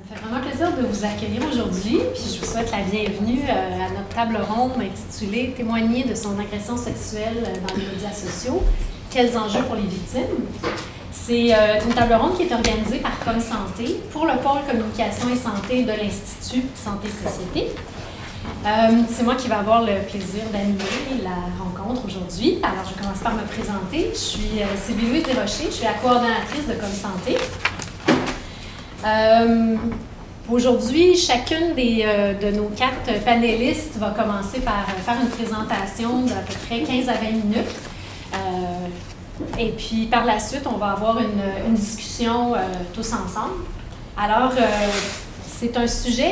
Ça fait vraiment plaisir de vous accueillir aujourd'hui, puis je vous souhaite la bienvenue à notre table ronde intitulée « Témoigner de son agression sexuelle dans les médias sociaux, quels enjeux pour les victimes ». C'est une table ronde qui est organisée par ComSanté pour le pôle communication et santé de l'Institut Santé Société. C'est moi qui vais avoir le plaisir d'animer la rencontre aujourd'hui. Alors, je commence par me présenter. Je suis Sylvie Louise Desrochers, je suis la coordonnatrice de ComSanté. Aujourd'hui, chacune de nos 4 panélistes va commencer par faire une présentation d'à peu près 15 à 20 minutes. Et puis, par la suite, on va avoir une discussion tous ensemble. Alors, c'est un sujet,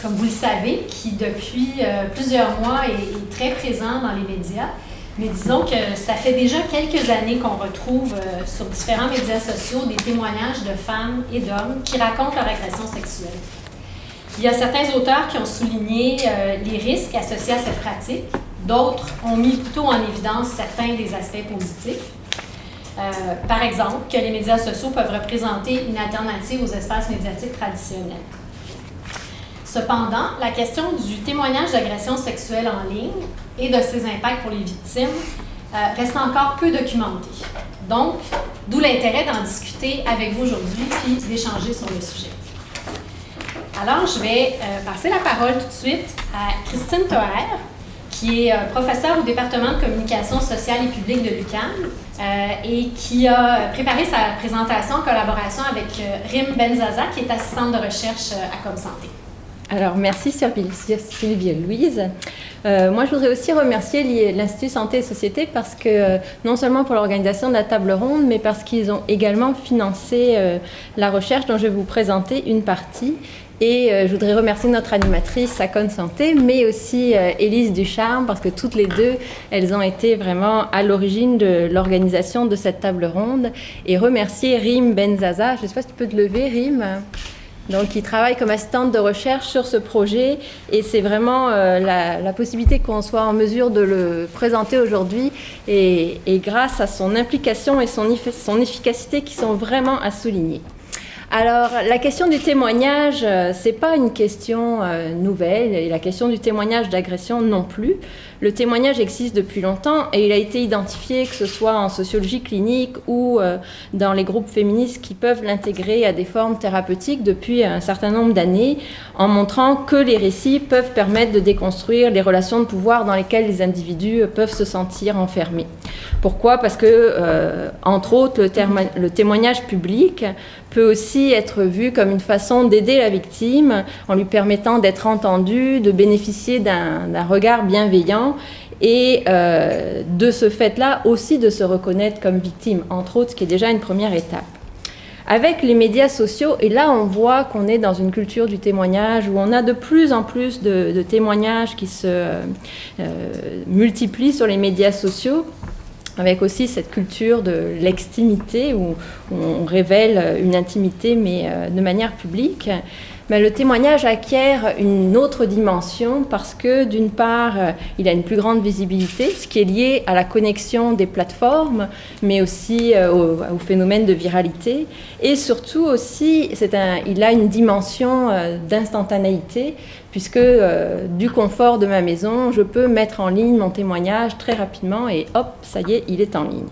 comme vous le savez, qui depuis plusieurs mois est très présent dans les médias. Mais disons que ça fait déjà quelques années qu'on retrouve sur différents médias sociaux des témoignages de femmes et d'hommes qui racontent leur agression sexuelle. Il y a certains auteurs qui ont souligné les risques associés à cette pratique. D'autres ont mis plutôt en évidence certains des aspects positifs. Par exemple, que les médias sociaux peuvent représenter une alternative aux espaces médiatiques traditionnels. Cependant, la question du témoignage d'agression sexuelle en ligne et de ses impacts pour les victimes reste encore peu documentée. Donc, d'où l'intérêt d'en discuter avec vous aujourd'hui puis d'échanger sur le sujet. Alors, je vais passer la parole tout de suite à Christine Thoer, qui est professeure au département de communication sociale et publique de l'UQAM et qui a préparé sa présentation en collaboration avec Rim Benzaza, qui est assistante de recherche à ComSanté. Alors, merci Sylvie Louise. Moi, je voudrais aussi remercier l'Institut Santé et Société parce que, non seulement pour l'organisation de la table ronde, mais parce qu'ils ont également financé la recherche dont je vais vous présenter une partie. Et je voudrais remercier notre animatrice à ComSanté, mais aussi Élise Ducharme, parce que toutes les deux, elles ont été vraiment à l'origine de l'organisation de cette table ronde. Et remercier Rim Benzaza. Je ne sais pas si tu peux te lever, Rim. Donc, qui travaille comme assistante de recherche sur ce projet. Et c'est vraiment la possibilité qu'on soit en mesure de le présenter aujourd'hui. Et grâce à son implication et son efficacité qui sont vraiment à souligner. Alors, la question du témoignage, c'est pas une question nouvelle, et la question du témoignage d'agression non plus. Le témoignage existe depuis longtemps et il a été identifié, que ce soit en sociologie clinique ou dans les groupes féministes qui peuvent l'intégrer à des formes thérapeutiques depuis un certain nombre d'années, en montrant que les récits peuvent permettre de déconstruire les relations de pouvoir dans lesquelles les individus peuvent se sentir enfermés. Pourquoi ? Parce que, entre autres, le témoignage public peut aussi être vu comme une façon d'aider la victime en lui permettant d'être entendue, de bénéficier d'un regard bienveillant et de ce fait-là aussi de se reconnaître comme victime, entre autres, ce qui est déjà une première étape. Avec les médias sociaux, et là on voit qu'on est dans une culture du témoignage où on a de plus en plus de témoignages qui se multiplient sur les médias sociaux, avec aussi cette culture de l'extimité où on révèle une intimité mais de manière publique. Mais le témoignage acquiert une autre dimension parce que d'une part, il a une plus grande visibilité, ce qui est lié à la connexion des plateformes, mais aussi au phénomène de viralité. Et surtout aussi, il a une dimension d'instantanéité, puisque du confort de ma maison, je peux mettre en ligne mon témoignage très rapidement et hop, ça y est, il est en ligne.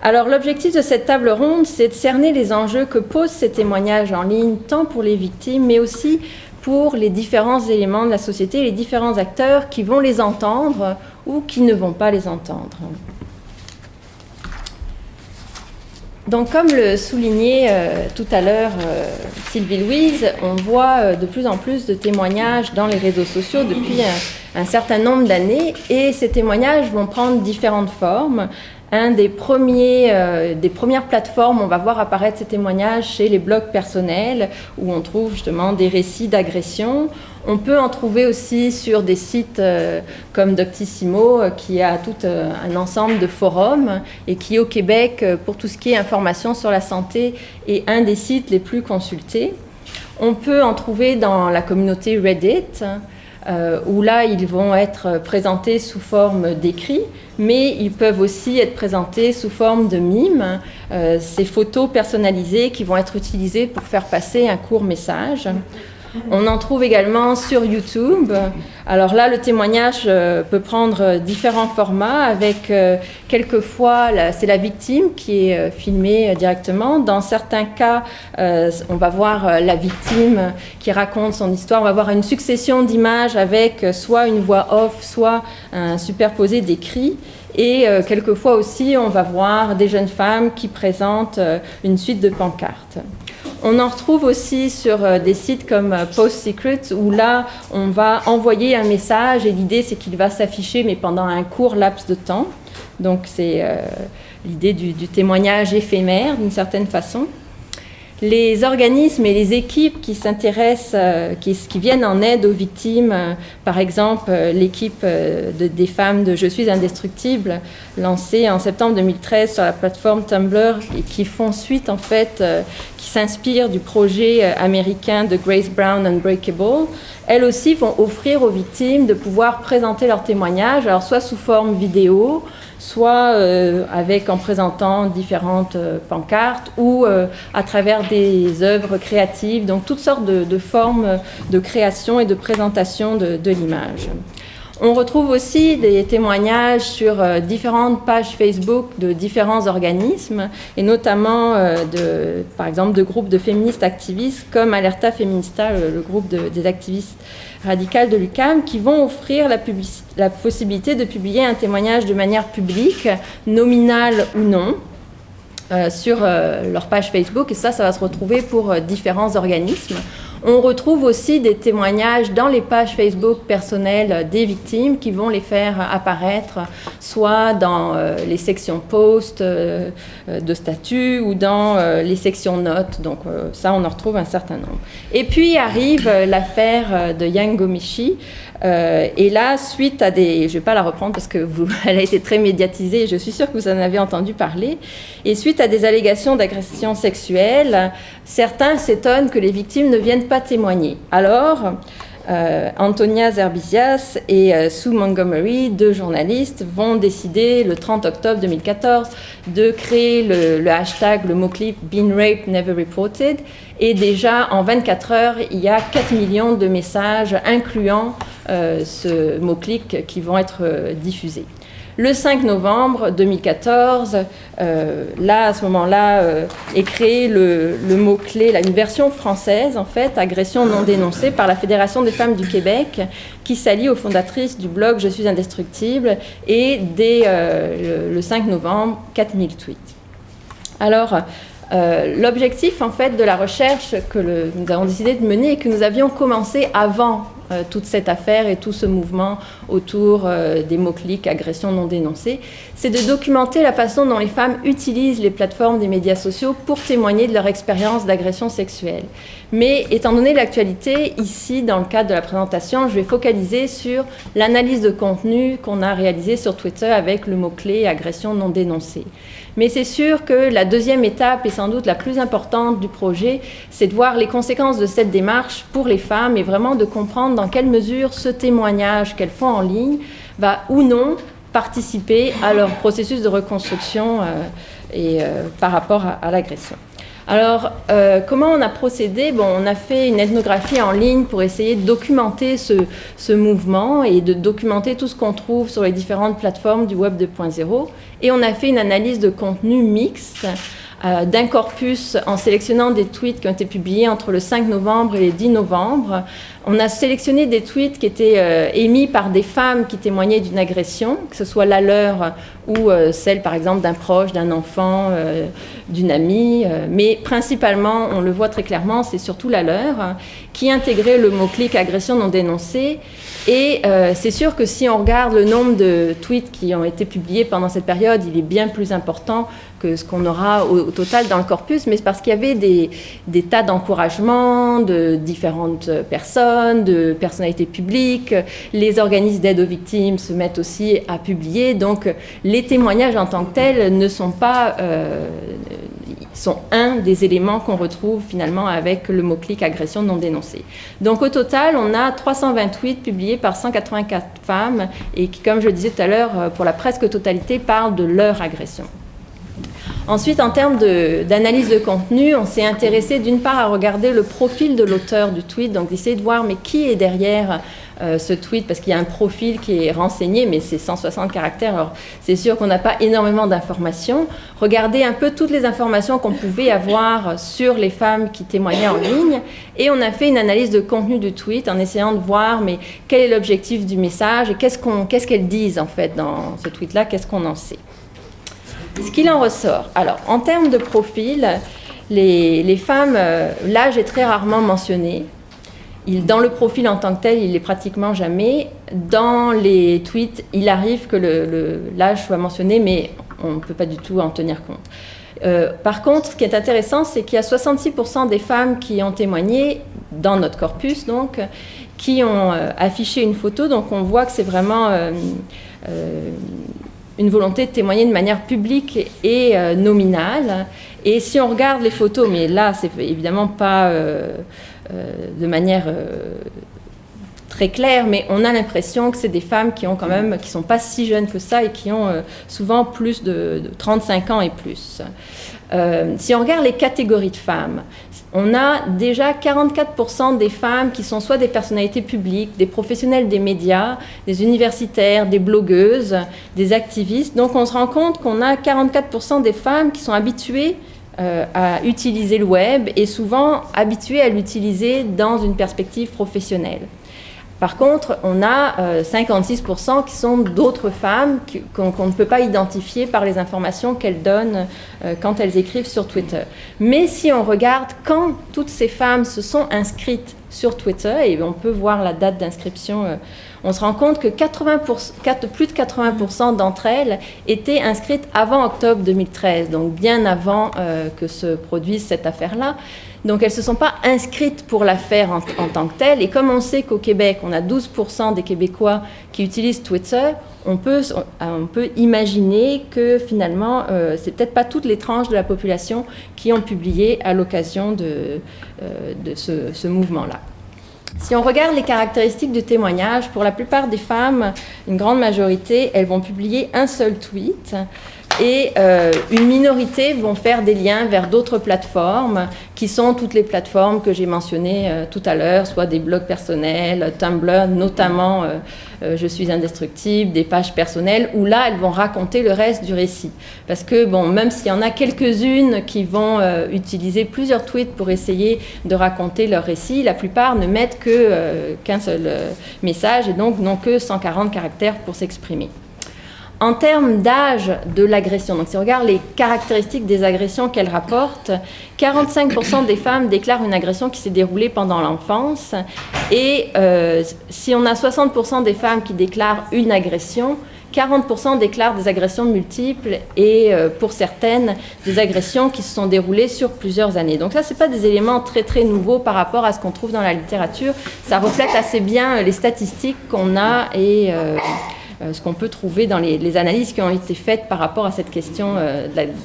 Alors l'objectif de cette table ronde, c'est de cerner les enjeux que posent ces témoignages en ligne, tant pour les victimes, mais aussi pour les différents éléments de la société, les différents acteurs qui vont les entendre ou qui ne vont pas les entendre. Donc, comme le soulignait tout à l'heure Sylvie Louise, on voit de plus en plus de témoignages dans les réseaux sociaux depuis un certain nombre d'années, et ces témoignages vont prendre différentes formes. Des premières plateformes, on va voir apparaître ces témoignages chez les blogs personnels où on trouve justement des récits d'agression. On peut en trouver aussi sur des sites comme Doctissimo qui a tout un ensemble de forums et qui au Québec, pour tout ce qui est information sur la santé, est un des sites les plus consultés. On peut en trouver dans la communauté Reddit. où là, ils vont être présentés sous forme d'écrits, mais ils peuvent aussi être présentés sous forme de mimes, ces photos personnalisées qui vont être utilisées pour faire passer un court message. On en trouve également sur YouTube. Alors là, le témoignage peut prendre différents formats avec quelquefois, c'est la victime qui est filmée directement. Dans certains cas, on va voir la victime qui raconte son histoire. On va voir une succession d'images avec soit une voix off, soit un superposé d'écrits. Et quelquefois aussi, on va voir des jeunes femmes qui présentent une suite de pancartes. On en retrouve aussi sur des sites comme Post Secret, où là, on va envoyer un message et l'idée, c'est qu'il va s'afficher, mais pendant un court laps de temps. Donc, c'est l'idée du témoignage éphémère, d'une certaine façon. Les organismes et les équipes qui s'intéressent, qui viennent en aide aux victimes, par exemple l'équipe des femmes de Je suis indestructible, lancée en septembre 2013 sur la plateforme Tumblr, et qui font suite en fait, qui s'inspirent du projet américain de Grace Brown Unbreakable, elles aussi vont offrir aux victimes de pouvoir présenter leurs témoignages, alors soit sous forme vidéo, soit en présentant différentes pancartes ou à travers des œuvres créatives, donc toutes sortes de formes de création et de présentation de l'image. On retrouve aussi des témoignages sur différentes pages Facebook de différents organismes, et notamment, par exemple, de groupes de féministes activistes comme Alerta Feminista, le groupe des activistes radicales de l'UQAM, qui vont offrir la possibilité de publier un témoignage de manière publique, nominale ou non, sur leur page Facebook, et ça va se retrouver pour différents organismes. On retrouve aussi des témoignages dans les pages Facebook personnelles des victimes qui vont les faire apparaître soit dans les sections posts de statut ou dans les sections notes. Donc ça, on en retrouve un certain nombre. Et puis arrive l'affaire de Yang Gomishi. Et là, suite à je ne vais pas la reprendre parce que elle a été très médiatisée, je suis sûre que vous en avez entendu parler, et suite à des allégations d'agression sexuelle, certains s'étonnent que les victimes ne viennent pas témoigner. Alors, Antonia Zerbizias et Sue Montgomery, deux journalistes, vont décider le 30 octobre 2014 de créer le hashtag, le mot-clip Been Raped, Never Reported. Et déjà, en 24 heures, il y a 4 millions de messages incluant ce mot-clic qui vont être diffusés. Le 5 novembre 2014, là, à ce moment-là, est créé le mot-clé, une version française, en fait, agression non dénoncée par la Fédération des femmes du Québec, qui s'allie aux fondatrices du blog Je suis indestructible, et dès le 5 novembre, 4000 tweets. Alors, l'objectif, en fait, de la recherche que nous avons décidé de mener et que nous avions commencé avant toute cette affaire et tout ce mouvement autour des mots-clics agression non dénoncée, c'est de documenter la façon dont les femmes utilisent les plateformes des médias sociaux pour témoigner de leur expérience d'agression sexuelle. Mais étant donné l'actualité, ici, dans le cadre de la présentation, je vais focaliser sur l'analyse de contenu qu'on a réalisée sur Twitter avec le mot-clé agression non dénoncée. Mais c'est sûr que la deuxième étape, et sans doute la plus importante du projet, c'est de voir les conséquences de cette démarche pour les femmes et vraiment de comprendre dans quelle mesure ce témoignage qu'elles font en ligne va ou non participer à leur processus de reconstruction par rapport à l'agression. Alors, comment on a procédé ? Bon, on a fait une ethnographie en ligne pour essayer de documenter ce mouvement et de documenter tout ce qu'on trouve sur les différentes plateformes du Web 2.0. Et on a fait une analyse de contenu mixte d'un corpus en sélectionnant des tweets qui ont été publiés entre le 5 novembre et le 10 novembre. On a sélectionné des tweets qui étaient émis par des femmes qui témoignaient d'une agression, que ce soit la leur ou celle, par exemple, d'un proche, d'un enfant, d'une amie. Mais principalement, on le voit très clairement, c'est surtout la leur, qui intégrait le mot-clic agression non dénoncée. Et c'est sûr que si on regarde le nombre de tweets qui ont été publiés pendant cette période, il est bien plus important que ce qu'on aura au total dans le corpus, mais c'est parce qu'il y avait des tas d'encouragements de différentes personnes, de personnalités publiques. Les organismes d'aide aux victimes se mettent aussi à publier. Donc, les témoignages en tant que tels ne sont pas... sont un des éléments qu'on retrouve finalement avec le mot-clic agression non dénoncée. Donc au total, on a 320 tweets publiés par 184 femmes et qui, comme je le disais tout à l'heure, pour la presque totalité, parlent de leur agression. Ensuite, en termes d'analyse de contenu, on s'est intéressé d'une part à regarder le profil de l'auteur du tweet, donc d'essayer de voir mais qui est derrière ce tweet, parce qu'il y a un profil qui est renseigné, mais c'est 160 caractères, alors c'est sûr qu'on n'a pas énormément d'informations. Regarder un peu toutes les informations qu'on pouvait avoir sur les femmes qui témoignaient en ligne, et on a fait une analyse de contenu du tweet en essayant de voir mais quel est l'objectif du message et qu'est-ce qu'elles disent en fait dans ce tweet-là, qu'est-ce qu'on en sait. Ce qu'il en ressort. Alors, en termes de profil, les femmes, l'âge est très rarement mentionné. Dans le profil en tant que tel, il n'est pratiquement jamais. Dans les tweets, il arrive que l'âge soit mentionné, mais on ne peut pas du tout en tenir compte. Par contre, ce qui est intéressant, c'est qu'il y a 66% des femmes qui ont témoigné dans notre corpus, donc, qui ont affiché une photo. Donc, on voit que c'est vraiment une volonté de témoigner de manière publique et nominale. Et si on regarde les photos, mais là, c'est évidemment pas de manière très claire, mais on a l'impression que c'est des femmes qui sont pas si jeunes que ça et qui ont souvent plus de 35 ans et plus. Si on regarde les catégories de femmes, on a déjà 44% des femmes qui sont soit des personnalités publiques, des professionnels des médias, des universitaires, des blogueuses, des activistes. Donc on se rend compte qu'on a 44% des femmes qui sont habituées à utiliser le web et souvent habituées à l'utiliser dans une perspective professionnelle. Par contre, on a 56% qui sont d'autres femmes qu'on ne peut pas identifier par les informations qu'elles donnent quand elles écrivent sur Twitter. Mais si on regarde quand toutes ces femmes se sont inscrites sur Twitter, et on peut voir la date d'inscription, on se rend compte que plus de 80% d'entre elles étaient inscrites avant octobre 2013, donc bien avant que se produise cette affaire-là. Donc elles ne se sont pas inscrites pour l'affaire en tant que telle. Et comme on sait qu'au Québec, on a 12% des Québécois qui utilisent Twitter, on peut imaginer que finalement, c'est peut-être pas toutes les tranches de la population qui ont publié à l'occasion de ce mouvement-là. Si on regarde les caractéristiques du témoignage, pour la plupart des femmes, une grande majorité, elles vont publier un seul tweet. Et une minorité vont faire des liens vers d'autres plateformes qui sont toutes les plateformes que j'ai mentionnées tout à l'heure, soit des blogs personnels, Tumblr, notamment Je suis indestructible, des pages personnelles, où là, elles vont raconter le reste du récit. Parce que, bon, même s'il y en a quelques-unes qui vont utiliser plusieurs tweets pour essayer de raconter leur récit, la plupart ne mettent qu'un seul message et donc n'ont que 140 caractères pour s'exprimer. En termes d'âge de l'agression, donc si on regarde les caractéristiques des agressions qu'elles rapportent, 45% des femmes déclarent une agression qui s'est déroulée pendant l'enfance. Et si on a 60% des femmes qui déclarent une agression, 40% déclarent des agressions multiples et pour certaines, des agressions qui se sont déroulées sur plusieurs années. Donc ça, ce n'est pas des éléments très très nouveaux par rapport à ce qu'on trouve dans la littérature. Ça reflète assez bien les statistiques qu'on a et ce qu'on peut trouver dans les analyses qui ont été faites par rapport à cette question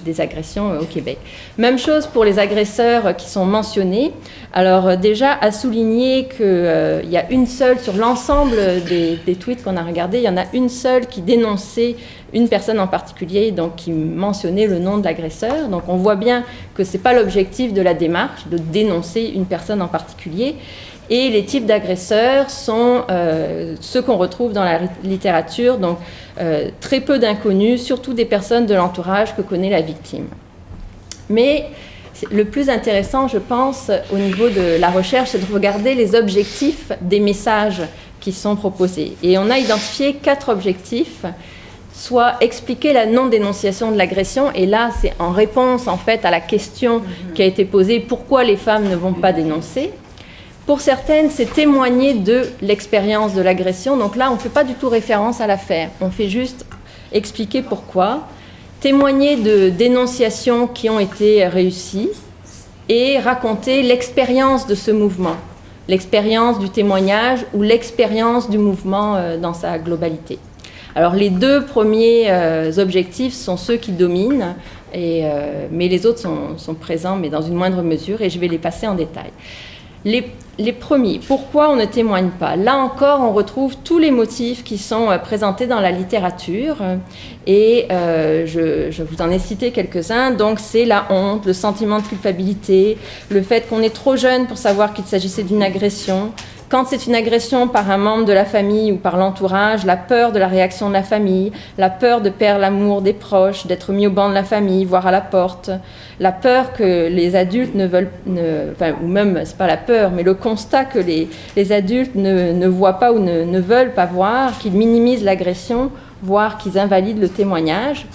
des agressions au Québec. Même chose pour les agresseurs qui sont mentionnés. Alors déjà, à souligner qu'il y a une seule, sur l'ensemble des tweets qu'on a regardés, il y en a une seule qui dénonçait une personne en particulier, donc qui mentionnait le nom de l'agresseur. Donc on voit bien que ce n'est pas l'objectif de la démarche, de dénoncer une personne en particulier. Et les types d'agresseurs sont ceux qu'on retrouve dans la littérature, donc très peu d'inconnus, surtout des personnes de l'entourage que connaît la victime. Mais le plus intéressant, je pense, au niveau de la recherche, c'est de regarder les objectifs des messages qui sont proposés. Et on a identifié 4 objectifs, soit expliquer la non-dénonciation de l'agression, et là, c'est en réponse, en fait, à la question qui a été posée, pourquoi les femmes ne vont pas dénoncer ? Pour certaines, c'est témoigner de l'expérience de l'agression. Donc là, on ne fait pas du tout référence à l'affaire. On fait juste expliquer pourquoi. Témoigner de dénonciations qui ont été réussies et raconter l'expérience de ce mouvement, l'expérience du témoignage ou l'expérience du mouvement dans sa globalité. Alors les 2 premiers objectifs sont ceux qui dominent. mais les autres sont présents, mais dans une moindre mesure, et je vais les passer en détail. Les premiers, pourquoi on ne témoigne pas? Là encore, on retrouve tous les motifs qui sont présentés dans la littérature, et je vous en ai cité quelques-uns. Donc c'est la honte, le sentiment de culpabilité, le fait qu'on est trop jeune pour savoir qu'il s'agissait d'une agression. Quand c'est une agression par un membre de la famille ou par l'entourage, la peur de la réaction de la famille, la peur de perdre l'amour des proches, d'être mis au banc de la famille, voire à la porte, la peur que les adultes ou même, c'est pas la peur, mais le constat que les adultes ne voient pas ou ne veulent pas voir, qu'ils minimisent l'agression, voire qu'ils invalident le témoignage.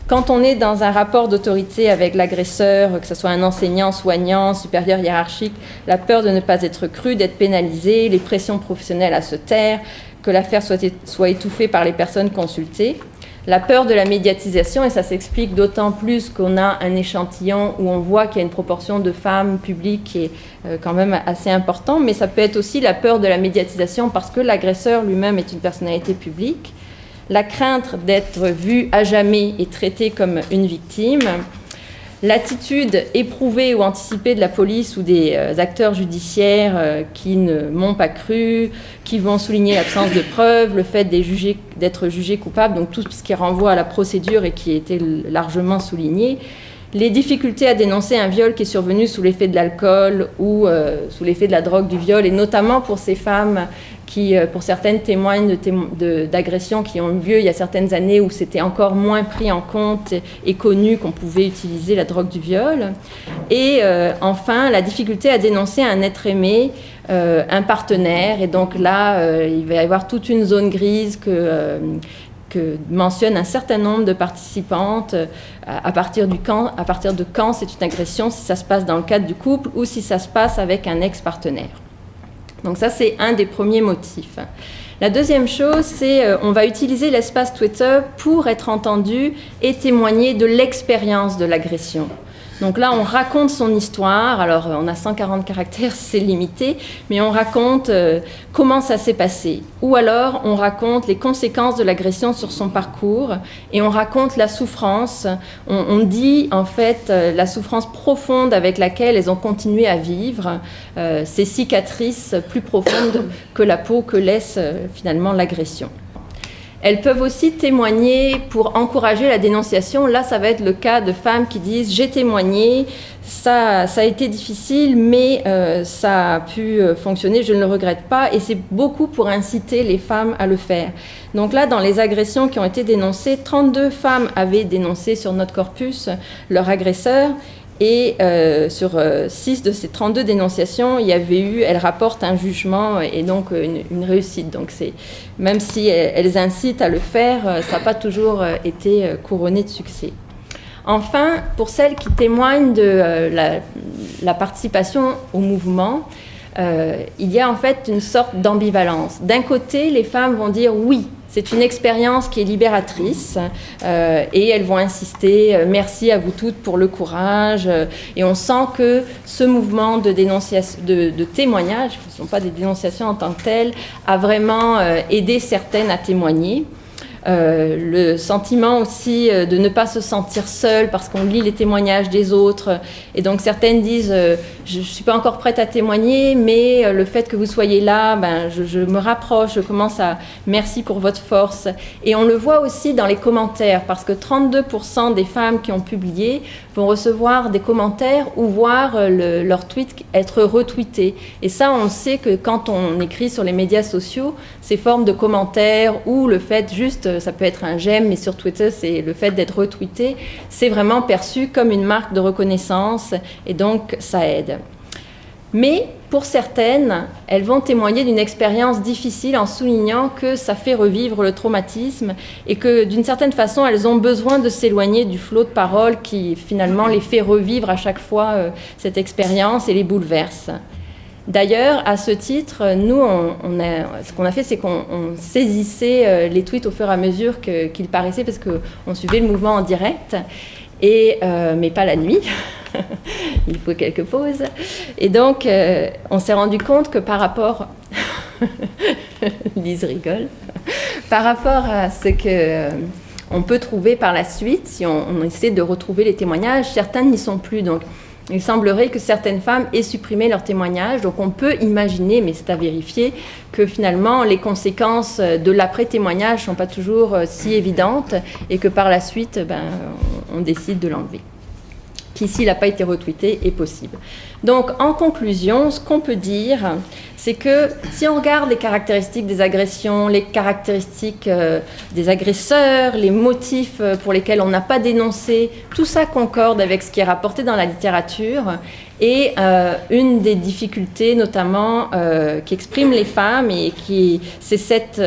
Quand on est dans un rapport d'autorité avec l'agresseur, que ce soit un enseignant, soignant, supérieur hiérarchique, la peur de ne pas être cru, d'être pénalisé, les pressions professionnelles à se taire, que l'affaire soit étouffée par les personnes consultées, la peur de la médiatisation, et ça s'explique d'autant plus qu'on a un échantillon où on voit qu'il y a une proportion de femmes publiques qui est quand même assez important, mais ça peut être aussi la peur de la médiatisation parce que l'agresseur lui-même est une personnalité publique. La crainte d'être vu à jamais et traité comme une victime, l'attitude éprouvée ou anticipée de la police ou des acteurs judiciaires qui ne m'ont pas cru, qui vont souligner l'absence de preuves, le fait d'être jugé coupable, donc tout ce qui renvoie à la procédure et qui a été largement souligné. Les difficultés à dénoncer un viol qui est survenu sous l'effet de l'alcool ou sous l'effet de la drogue du viol, et notamment pour ces femmes qui, pour certaines, témoignent d'agressions qui ont eu lieu il y a certaines années où c'était encore moins pris en compte et connu qu'on pouvait utiliser la drogue du viol. Et enfin, la difficulté à dénoncer un être aimé, un partenaire. Et donc là, il va y avoir toute une zone grise que mentionne un certain nombre de participantes à partir de quand c'est une agression, si ça se passe dans le cadre du couple ou si ça se passe avec un ex-partenaire. Donc ça, c'est un des premiers motifs. La deuxième chose, c'est on va utiliser l'espace Twitter pour être entendu et témoigner de l'expérience de l'agression. Donc là, on raconte son histoire. Alors, on a 140 caractères, c'est limité, mais on raconte comment ça s'est passé. Ou alors, on raconte les conséquences de l'agression sur son parcours et on raconte la souffrance. On dit, en fait, la souffrance profonde avec laquelle elles ont continué à vivre, ces cicatrices plus profondes que la peau que laisse finalement l'agression. Elles peuvent aussi témoigner pour encourager la dénonciation. Là, ça va être le cas de femmes qui disent « j'ai témoigné, ça a été difficile, mais ça a pu fonctionner, je ne le regrette pas ». Et c'est beaucoup pour inciter les femmes à le faire. Donc là, dans les agressions qui ont été dénoncées, 32 femmes avaient dénoncé sur notre corpus leur agresseur. Et sur 6 de ces 32 dénonciations, elles rapportent un jugement et donc une réussite. Donc même si elles incitent à le faire, ça n'a pas toujours été couronné de succès. Enfin, pour celles qui témoignent de la participation au mouvement, il y a en fait une sorte d'ambivalence. D'un côté, les femmes vont dire oui, c'est une expérience qui est libératrice et elles vont insister « merci à vous toutes pour le courage ». Et on sent que ce mouvement de témoignage, ce ne sont pas des dénonciations en tant que telles, a vraiment aidé certaines à témoigner. Le sentiment aussi de ne pas se sentir seule parce qu'on lit les témoignages des autres et donc certaines disent je ne suis pas encore prête à témoigner mais le fait que vous soyez là, je me rapproche, je commence à merci pour votre force. Et on le voit aussi dans les commentaires parce que 32% des femmes qui ont publié vont recevoir des commentaires ou voir leur tweet être retweeté. Et ça, on sait que quand on écrit sur les médias sociaux, ces formes de commentaires ou le fait juste ça peut être un j'aime, mais sur Twitter, c'est le fait d'être retweeté, c'est vraiment perçu comme une marque de reconnaissance et donc ça aide. Mais pour certaines, elles vont témoigner d'une expérience difficile en soulignant que ça fait revivre le traumatisme et que d'une certaine façon, elles ont besoin de s'éloigner du flot de paroles qui finalement les fait revivre à chaque fois cette expérience et les bouleverse. D'ailleurs, à ce titre, nous, ce qu'on a fait, c'est qu'on saisissait les tweets au fur et à mesure qu'ils paraissaient parce qu'on suivait le mouvement en direct, mais pas la nuit. Il faut quelques pauses. Et donc, on s'est rendu compte que par rapport... Lise rigole. Par rapport à ce que... on peut trouver par la suite, si on essaie de retrouver les témoignages, certains n'y sont plus. Donc, il semblerait que certaines femmes aient supprimé leurs témoignages. Donc, on peut imaginer, mais c'est à vérifier, que finalement, les conséquences de l'après-témoignage ne sont pas toujours si évidentes et que par la suite, on décide de l'enlever. Qui, s'il n'a pas été retweeté, est possible. Donc, en conclusion, ce qu'on peut dire, c'est que si on regarde les caractéristiques des agressions, les caractéristiques des agresseurs, les motifs pour lesquels on n'a pas dénoncé, tout ça concorde avec ce qui est rapporté dans la littérature. Et une des difficultés, notamment, qu'expriment les femmes, c'est cette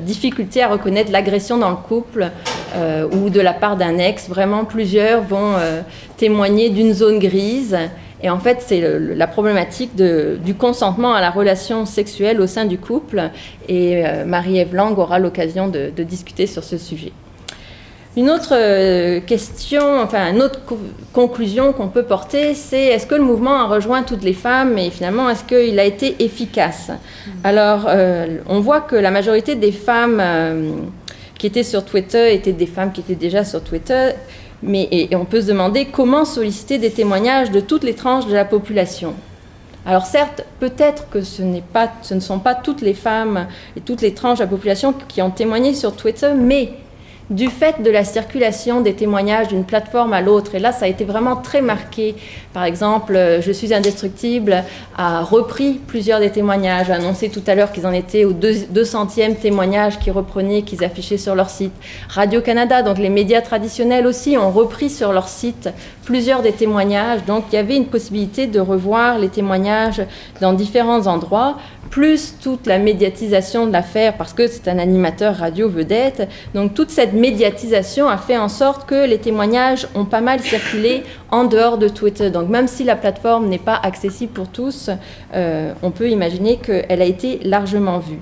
difficulté à reconnaître l'agression dans le couple ou de la part d'un ex. Vraiment, plusieurs vont témoigner d'une zone grise. Et en fait, c'est la problématique du consentement à la relation sexuelle au sein du couple. Et Marie-Ève Lang aura l'occasion de discuter sur ce sujet. Une autre question, enfin une autre conclusion qu'on peut porter, c'est est-ce que le mouvement a rejoint toutes les femmes et finalement est-ce qu'il a été efficace ? Alors, on voit que la majorité des femmes qui étaient sur Twitter étaient des femmes qui étaient déjà sur Twitter, et on peut se demander comment solliciter des témoignages de toutes les tranches de la population. Alors certes, peut-être que ce ne sont pas toutes les femmes et toutes les tranches de la population qui ont témoigné sur Twitter, mais du fait de la circulation des témoignages d'une plateforme à l'autre, et là ça a été vraiment très marqué. Par exemple, Je suis indestructible a repris plusieurs des témoignages, a annoncé tout à l'heure qu'ils en étaient au 200e témoignage qu'ils reprenaient, qu'ils affichaient sur leur site. Radio-Canada, donc les médias traditionnels aussi, ont repris sur leur site plusieurs des témoignages, donc il y avait une possibilité de revoir les témoignages dans différents endroits, plus toute la médiatisation de l'affaire, parce que c'est un animateur radio vedette. Donc toute cette médiatisation a fait en sorte que les témoignages ont pas mal circulé en dehors de Twitter. Donc même si la plateforme n'est pas accessible pour tous, on peut imaginer qu'elle a été largement vue.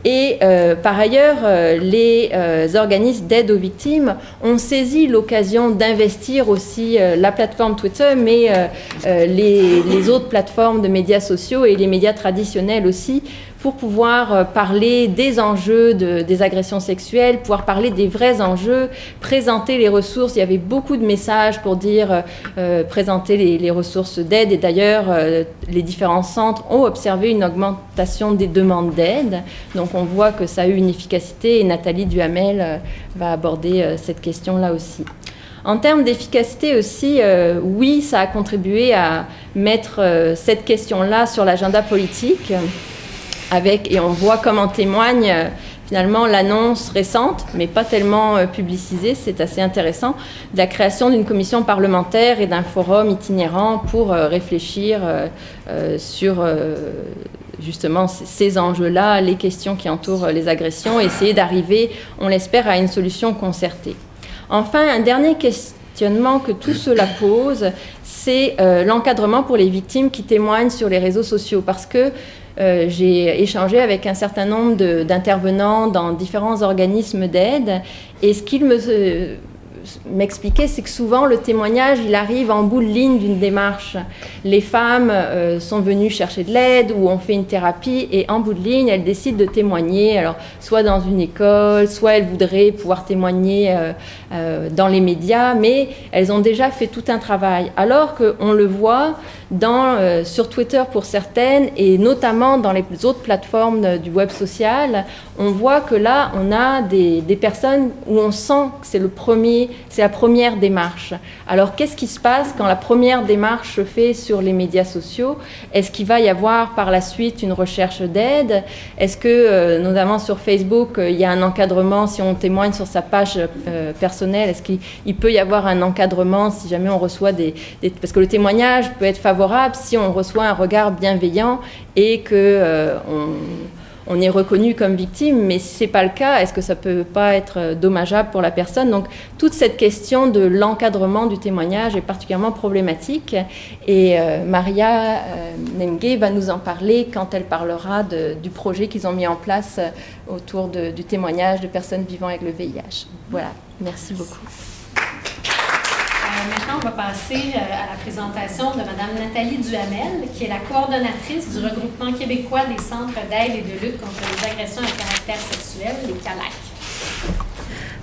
Et par ailleurs, les organismes d'aide aux victimes ont saisi l'occasion d'investir aussi la plateforme Twitter, mais les autres plateformes de médias sociaux et les médias traditionnels aussi, pour pouvoir parler des enjeux des agressions sexuelles, pouvoir parler des vrais enjeux, présenter les ressources. Il y avait beaucoup de messages pour dire présenter les ressources d'aide. Et d'ailleurs, les différents centres ont observé une augmentation des demandes d'aide. Donc on voit que ça a eu une efficacité et Nathalie Duhamel va aborder cette question-là aussi. En termes d'efficacité aussi, oui, ça a contribué à mettre cette question-là sur l'agenda politique. Et on voit comme en témoigne finalement l'annonce récente, mais pas tellement publicisée, c'est assez intéressant, de la création d'une commission parlementaire et d'un forum itinérant pour réfléchir sur justement ces enjeux-là, les questions qui entourent les agressions, et essayer d'arriver, on l'espère, à une solution concertée. Enfin, un dernier questionnement que tout cela pose, c'est l'encadrement pour les victimes qui témoignent sur les réseaux sociaux, parce que j'ai échangé avec un certain nombre d'intervenants dans différents organismes d'aide, et ce qu'ils m'expliquaient, c'est que souvent le témoignage, il arrive en bout de ligne d'une démarche. Les femmes sont venues chercher de l'aide ou ont fait une thérapie, et en bout de ligne, elles décident de témoigner, alors soit dans une école, soit elles voudraient pouvoir témoigner dans les médias, mais elles ont déjà fait tout un travail. Alors qu'on le voit sur Twitter pour certaines, et notamment dans les autres plateformes du web social, on voit que là, on a des personnes où on sent que c'est la première démarche. Alors, qu'est-ce qui se passe quand la première démarche se fait sur les médias sociaux ? Est-ce qu'il va y avoir par la suite une recherche d'aide ? Est-ce que, notamment sur Facebook, il y a un encadrement si on témoigne sur sa page personnelle ? Est-ce qu'il peut y avoir un encadrement si jamais on reçoit parce que le témoignage peut être favorable si on reçoit un regard bienveillant et qu'on est reconnu comme victime, mais si ce n'est pas le cas, est-ce que ça ne peut pas être dommageable pour la personne ? Donc, toute cette question de l'encadrement du témoignage est particulièrement problématique, et Maria Nengue va nous en parler quand elle parlera du projet qu'ils ont mis en place autour du témoignage de personnes vivant avec le VIH. Voilà, merci beaucoup. Maintenant, on va passer à la présentation de Mme Nathalie Duhamel, qui est la coordonnatrice du regroupement québécois des centres d'aide et de lutte contre les agressions à caractère sexuel, les CALAC.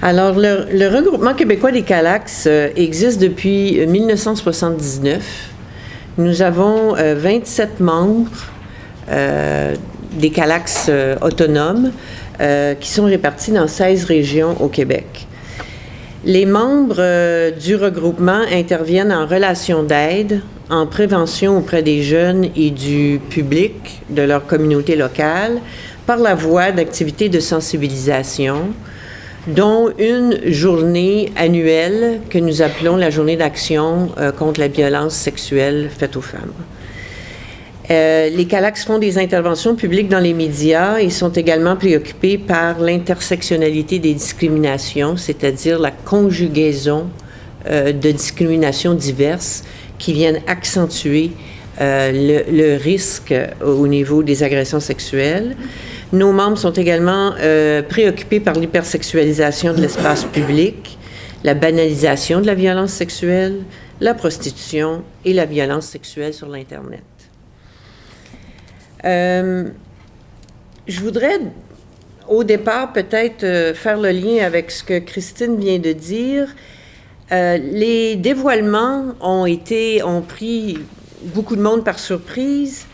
Alors, le regroupement québécois des Calax existe depuis 1979. Nous avons 27 membres des Calax autonomes qui sont répartis dans 16 régions au Québec. Les membres du regroupement interviennent en relation d'aide, en prévention auprès des jeunes et du public de leur communauté locale par la voie d'activités de sensibilisation, dont une journée annuelle que nous appelons la journée d'action contre la violence sexuelle faite aux femmes. Les Calax font des interventions publiques dans les médias et sont également préoccupés par l'intersectionnalité des discriminations, c'est-à-dire la conjugaison de discriminations diverses qui viennent accentuer le risque au niveau des agressions sexuelles. Nos membres sont également préoccupés par l'hypersexualisation de l'espace public, la banalisation de la violence sexuelle, la prostitution et la violence sexuelle sur l'Internet. Je voudrais, au départ, peut-être faire le lien avec ce que Christine vient de dire. Les dévoilements ont pris beaucoup de monde par surprise,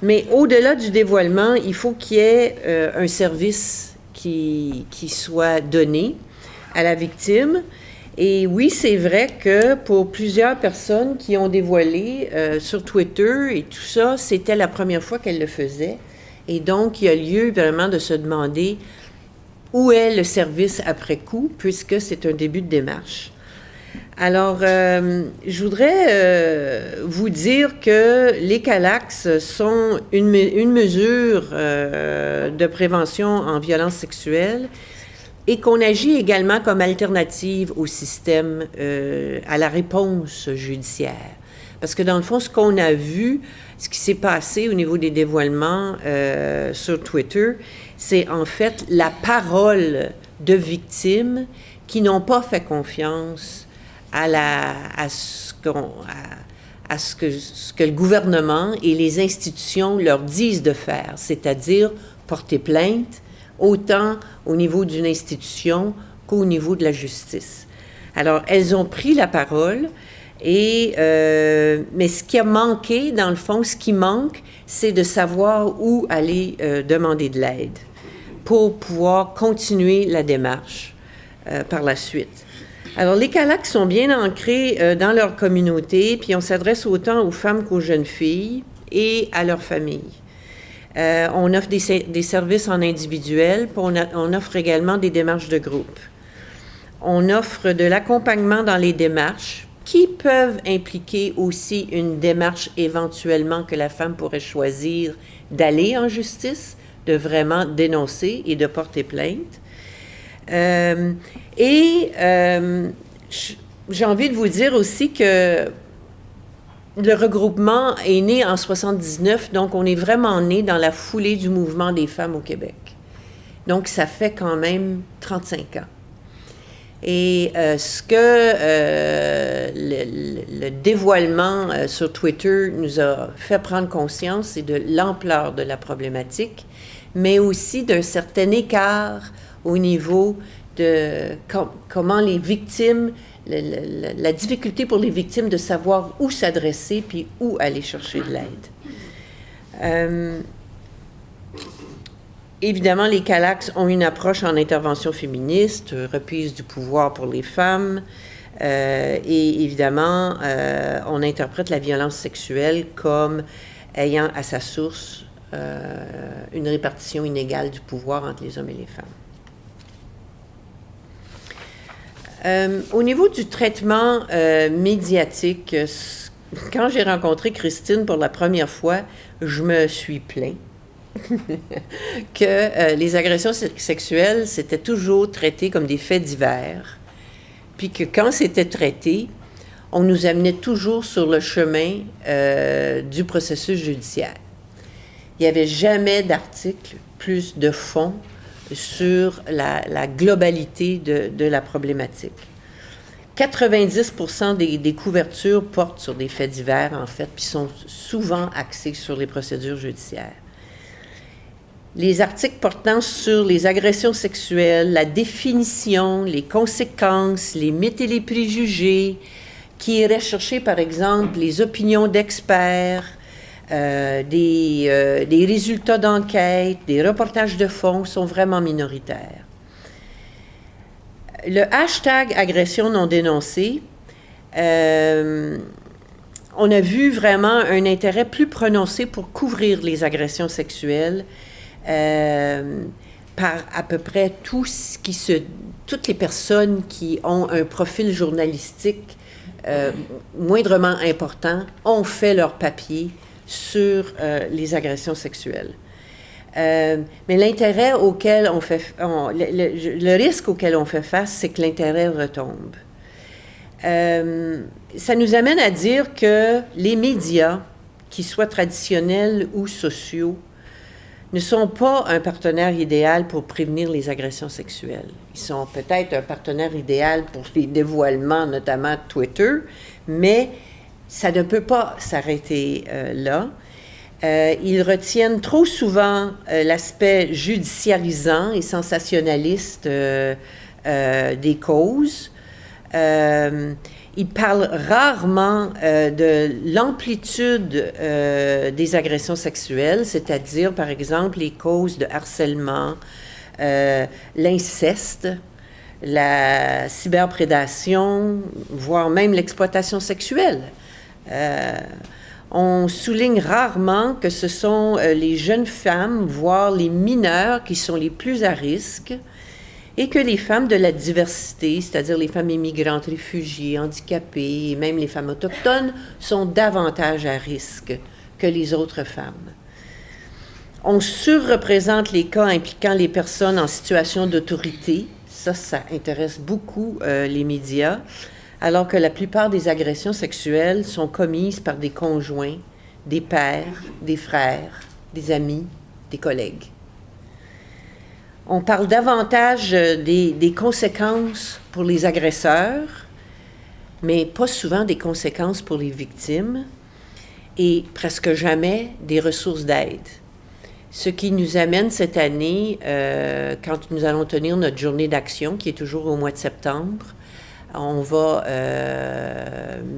mais au-delà du dévoilement, il faut qu'il y ait un service qui soit donné à la victime. Et oui, c'est vrai que pour plusieurs personnes qui ont dévoilé sur Twitter et tout ça, c'était la première fois qu'elles le faisaient. Et donc, il y a lieu vraiment de se demander où est le service après coup, puisque c'est un début de démarche. Alors, je voudrais vous dire que les Calax sont une mesure de prévention en violence sexuelle et qu'on agit également comme alternative au système, à la réponse judiciaire. Parce que dans le fond, ce qu'on a vu, ce qui s'est passé au niveau des dévoilements sur Twitter, c'est en fait la parole de victimes qui n'ont pas fait confiance à ce que le gouvernement et les institutions leur disent de faire, c'est-à-dire porter plainte, autant au niveau d'une institution qu'au niveau de la justice. Alors, elles ont pris la parole, mais ce qui a manqué, dans le fond, ce qui manque, c'est de savoir où aller demander de l'aide pour pouvoir continuer la démarche par la suite. Alors, les Calax sont bien ancrés dans leur communauté, puis on s'adresse autant aux femmes qu'aux jeunes filles et à leurs familles. On offre des services en individuel, puis on offre également des démarches de groupe. On offre de l'accompagnement dans les démarches qui peuvent impliquer aussi une démarche éventuellement que la femme pourrait choisir d'aller en justice, de vraiment dénoncer et de porter plainte. J'ai envie de vous dire aussi que le regroupement est né en 79, donc on est vraiment né dans la foulée du mouvement des femmes au Québec. Donc, ça fait quand même 35 ans. Et ce que le dévoilement sur Twitter nous a fait prendre conscience, c'est de l'ampleur de la problématique, mais aussi d'un certain écart au niveau de comment les victimes, la difficulté pour les victimes de savoir où s'adresser puis où aller chercher de l'aide. Évidemment, les Calax ont une approche en intervention féministe, reprise du pouvoir pour les femmes, et évidemment, on interprète la violence sexuelle comme ayant à sa source une répartition inégale du pouvoir entre les hommes et les femmes. Au niveau du traitement médiatique, quand j'ai rencontré Christine pour la première fois, je me suis plaint que les agressions sexuelles, c'était toujours traité comme des faits divers, puis que quand c'était traité, on nous amenait toujours sur le chemin du processus judiciaire. Il n'y avait jamais d'article plus de fond sur la globalité de la problématique. 90% des couvertures portent sur des faits divers, en fait, puis sont souvent axées sur les procédures judiciaires. les articles portant sur les agressions sexuelles, la définition, les conséquences, les mythes et les préjugés, qui iraient chercher, par exemple, les opinions d'experts, des résultats d'enquête, des reportages de fond, sont vraiment minoritaires. Le hashtag agression non dénoncée, on a vu vraiment un intérêt plus prononcé pour couvrir les agressions sexuelles par à peu près toutes les personnes qui ont un profil journalistique moindrement important ont fait leur papier sur les agressions sexuelles. Mais l'intérêt auquel on fait... le risque auquel on fait face, c'est que l'intérêt retombe. Ça nous amène à dire que les médias, qu'ils soient traditionnels ou sociaux, ne sont pas un partenaire idéal pour prévenir les agressions sexuelles. Ils sont peut-être un partenaire idéal pour les dévoilements, notamment Twitter, mais ça ne peut pas s'arrêter là. Ils retiennent trop souvent l'aspect judiciarisant et sensationnaliste des causes. Ils parlent rarement de l'amplitude des agressions sexuelles, c'est-à-dire, par exemple, les causes de harcèlement, l'inceste, la cyberprédation, voire même l'exploitation sexuelle. On souligne rarement que ce sont les jeunes femmes, voire les mineurs, qui sont les plus à risque, et que les femmes de la diversité, c'est-à-dire les femmes immigrantes, réfugiées, handicapées, et même les femmes autochtones, sont davantage à risque que les autres femmes. On surreprésente les cas impliquant les personnes en situation d'autorité. Ça intéresse beaucoup les médias, alors que la plupart des agressions sexuelles sont commises par des conjoints, des pères, des frères, des amis, des collègues. On parle davantage des conséquences pour les agresseurs, mais pas souvent des conséquences pour les victimes, et presque jamais des ressources d'aide. Ce qui nous amène cette année, quand nous allons tenir notre journée d'action, qui est toujours au mois de septembre, on va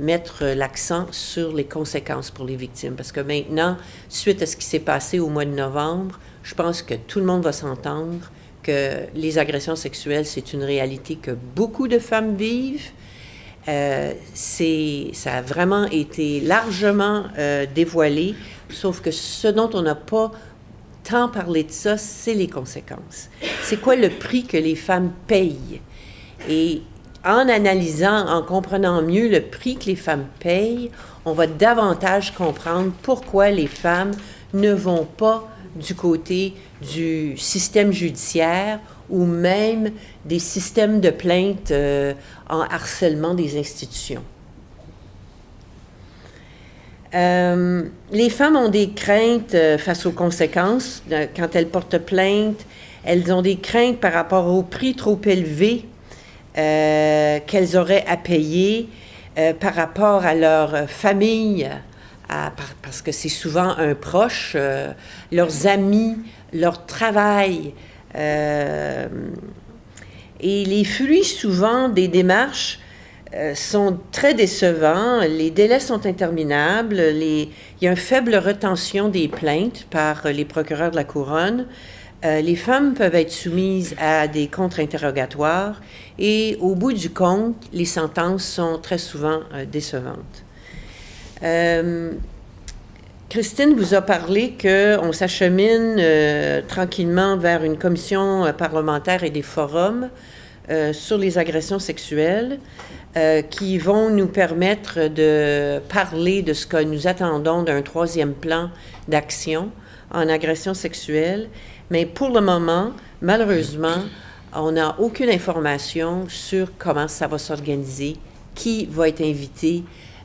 mettre l'accent sur les conséquences pour les victimes. Parce que maintenant, suite à ce qui s'est passé au mois de novembre, je pense que tout le monde va s'entendre que les agressions sexuelles, c'est une réalité que beaucoup de femmes vivent. Ça a vraiment été largement dévoilé, sauf que ce dont on n'a pas tant parlé de ça, c'est les conséquences. C'est quoi le prix que les femmes payent? Et en analysant, en comprenant mieux le prix que les femmes payent, on va davantage comprendre pourquoi les femmes ne vont pas du côté du système judiciaire ou même des systèmes de plainte en harcèlement des institutions. Les femmes ont des craintes face aux conséquences. Quand elles portent plainte, elles ont des craintes par rapport au prix trop élevé qu'elles auraient à payer par rapport à leur famille, parce que c'est souvent un proche, leurs amis, leur travail. Et les fruits, souvent, des démarches sont très décevants. Les délais sont interminables. Il y a une faible retention des plaintes par les procureurs de la Couronne. Les femmes peuvent être soumises à des contre-interrogatoires et au bout du compte, les sentences sont très souvent décevantes. Christine vous a parlé qu'on s'achemine tranquillement vers une commission parlementaire et des forums sur les agressions sexuelles qui vont nous permettre de parler de ce que nous attendons d'un troisième plan d'action en agression sexuelle. Mais pour le moment, malheureusement, on n'a aucune information sur comment ça va s'organiser, qui va être invité,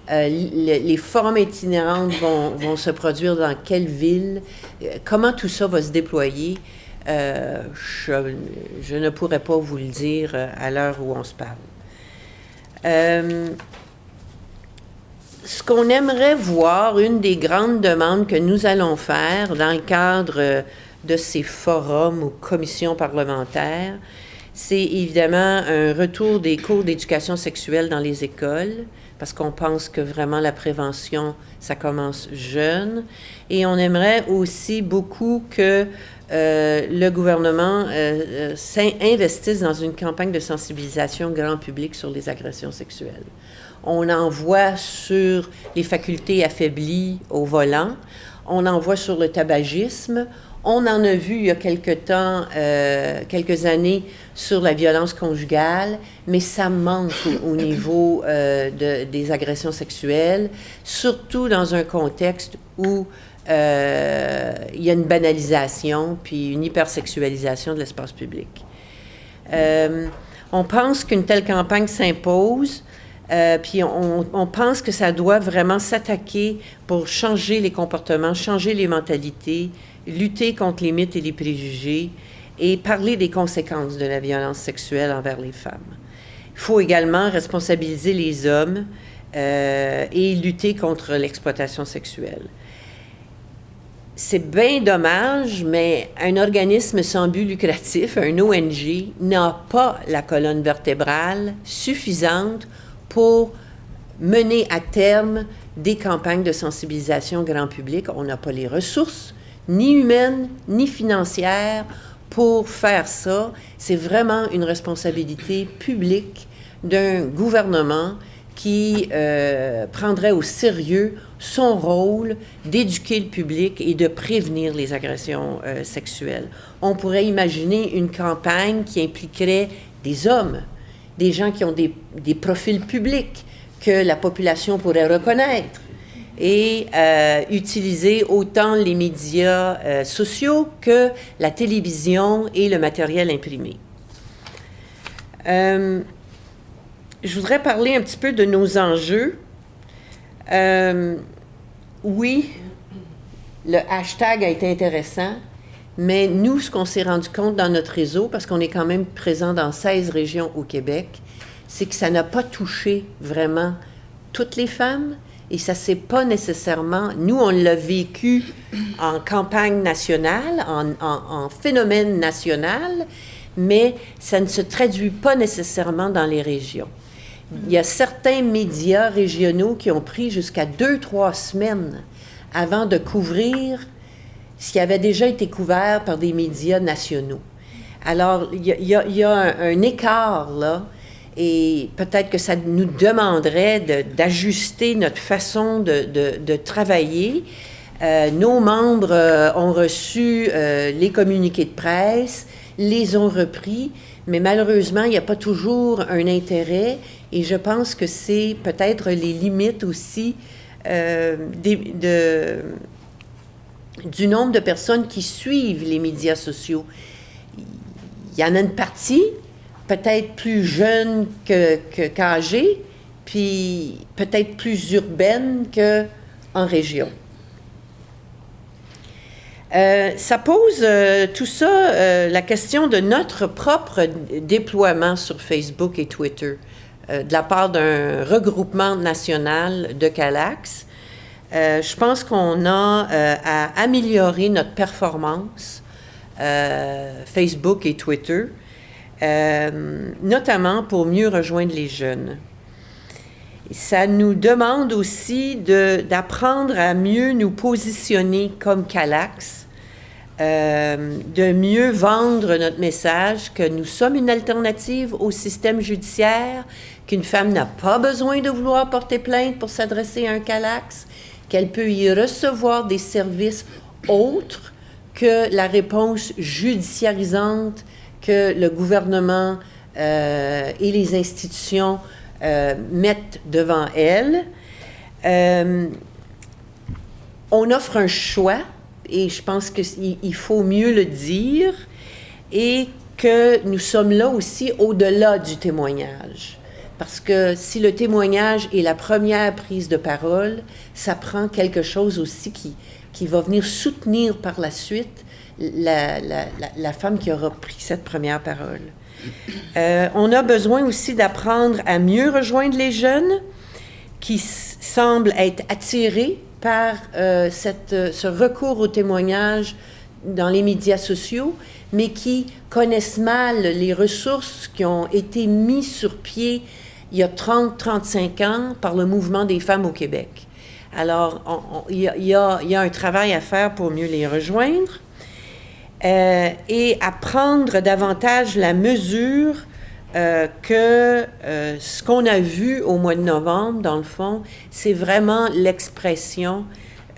les forums itinérants vont se produire dans quelle ville, comment tout ça va se déployer. Je ne pourrais pas vous le dire à l'heure où on se parle. Ce qu'on aimerait voir, une des grandes demandes que nous allons faire dans le cadre de ces forums ou commissions parlementaires, c'est évidemment un retour des cours d'éducation sexuelle dans les écoles, parce qu'on pense que vraiment la prévention, ça commence jeune. Et on aimerait aussi beaucoup que le gouvernement investisse dans une campagne de sensibilisation grand public sur les agressions sexuelles. On en voit sur les facultés affaiblies au volant, on en voit sur le tabagisme, on en a vu il y a quelques années, sur la violence conjugale, mais ça manque au niveau des agressions sexuelles, surtout dans un contexte où il y a une banalisation puis une hypersexualisation de l'espace public. On pense qu'une telle campagne s'impose, puis on pense que ça doit vraiment s'attaquer pour changer les comportements, changer les mentalités, lutter contre les mythes et les préjugés et parler des conséquences de la violence sexuelle envers les femmes. Il faut également responsabiliser les hommes et lutter contre l'exploitation sexuelle. C'est bien dommage, mais un organisme sans but lucratif, un ONG, n'a pas la colonne vertébrale suffisante pour mener à terme des campagnes de sensibilisation grand public. On n'a pas les ressources, ni humaines, ni financières, pour faire ça. C'est vraiment une responsabilité publique d'un gouvernement qui prendrait au sérieux son rôle d'éduquer le public et de prévenir les agressions sexuelles. On pourrait imaginer une campagne qui impliquerait des hommes, des gens qui ont des profils publics que la population pourrait reconnaître et utiliser autant les médias sociaux que la télévision et le matériel imprimé. Je voudrais parler un petit peu de nos enjeux. Oui, le hashtag a été intéressant, mais nous, ce qu'on s'est rendu compte dans notre réseau, parce qu'on est quand même présent dans 16 régions au Québec, c'est que ça n'a pas touché vraiment toutes les femmes et ça s'est pas nécessairement... Nous, on l'a vécu en campagne nationale, en phénomène national, mais ça ne se traduit pas nécessairement dans les régions. Il y a certains médias régionaux qui ont pris jusqu'à 2-3 semaines avant de couvrir ce qui avait déjà été couvert par des médias nationaux. Alors, il y a un écart, là, et peut-être que ça nous demanderait d'ajuster notre façon de travailler. Nos membres ont reçu les communiqués de presse, les ont repris, mais malheureusement, il n'y a pas toujours un intérêt, et je pense que c'est peut-être les limites aussi du nombre de personnes qui suivent les médias sociaux. Il y en a une partie, peut-être plus jeune qu'âgée, puis peut-être plus urbaine qu'en région. Ça pose tout ça, la question de notre propre déploiement sur Facebook et Twitter, de la part d'un regroupement national de CALAX. Je pense qu'on a à améliorer notre performance, Facebook et Twitter, notamment pour mieux rejoindre les jeunes. Ça nous demande aussi d'apprendre à mieux nous positionner comme CALAX, de mieux vendre notre message que nous sommes une alternative au système judiciaire, qu'une femme n'a pas besoin de vouloir porter plainte pour s'adresser à un CALAX, qu'elle peut y recevoir des services autres que la réponse judiciarisante que le gouvernement et les institutions mettent devant elle. On offre un choix, et je pense qu'il faut mieux le dire, et que nous sommes là aussi au-delà du témoignage. Parce que si le témoignage est la première prise de parole, ça prend quelque chose aussi qui va venir soutenir par la suite la femme qui aura pris cette première parole. On a besoin aussi d'apprendre à mieux rejoindre les jeunes qui semblent être attirés par ce recours au témoignage dans les médias sociaux, mais qui connaissent mal les ressources qui ont été mises sur pied il y a 30-35 ans par le mouvement des femmes au Québec. Alors, il y a un travail à faire pour mieux les rejoindre et à prendre davantage la mesure que ce qu'on a vu au mois de novembre, dans le fond, c'est vraiment l'expression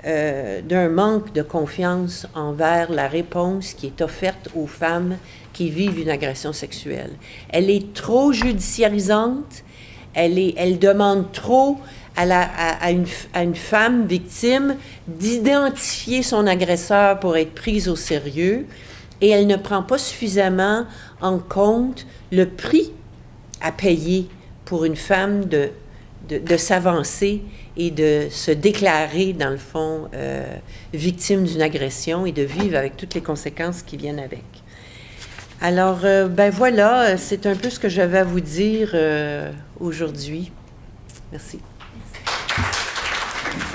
d'un manque de confiance envers la réponse qui est offerte aux femmes qui vivent une agression sexuelle. Elle est trop judiciarisante, elle demande trop à une femme victime d'identifier son agresseur pour être prise au sérieux, et elle ne prend pas suffisamment en compte le prix à payer pour une femme de s'avancer et de se déclarer, dans le fond, victime d'une agression et de vivre avec toutes les conséquences qui viennent avec. Alors, ben voilà, c'est un peu ce que j'avais à vous dire aujourd'hui. Merci.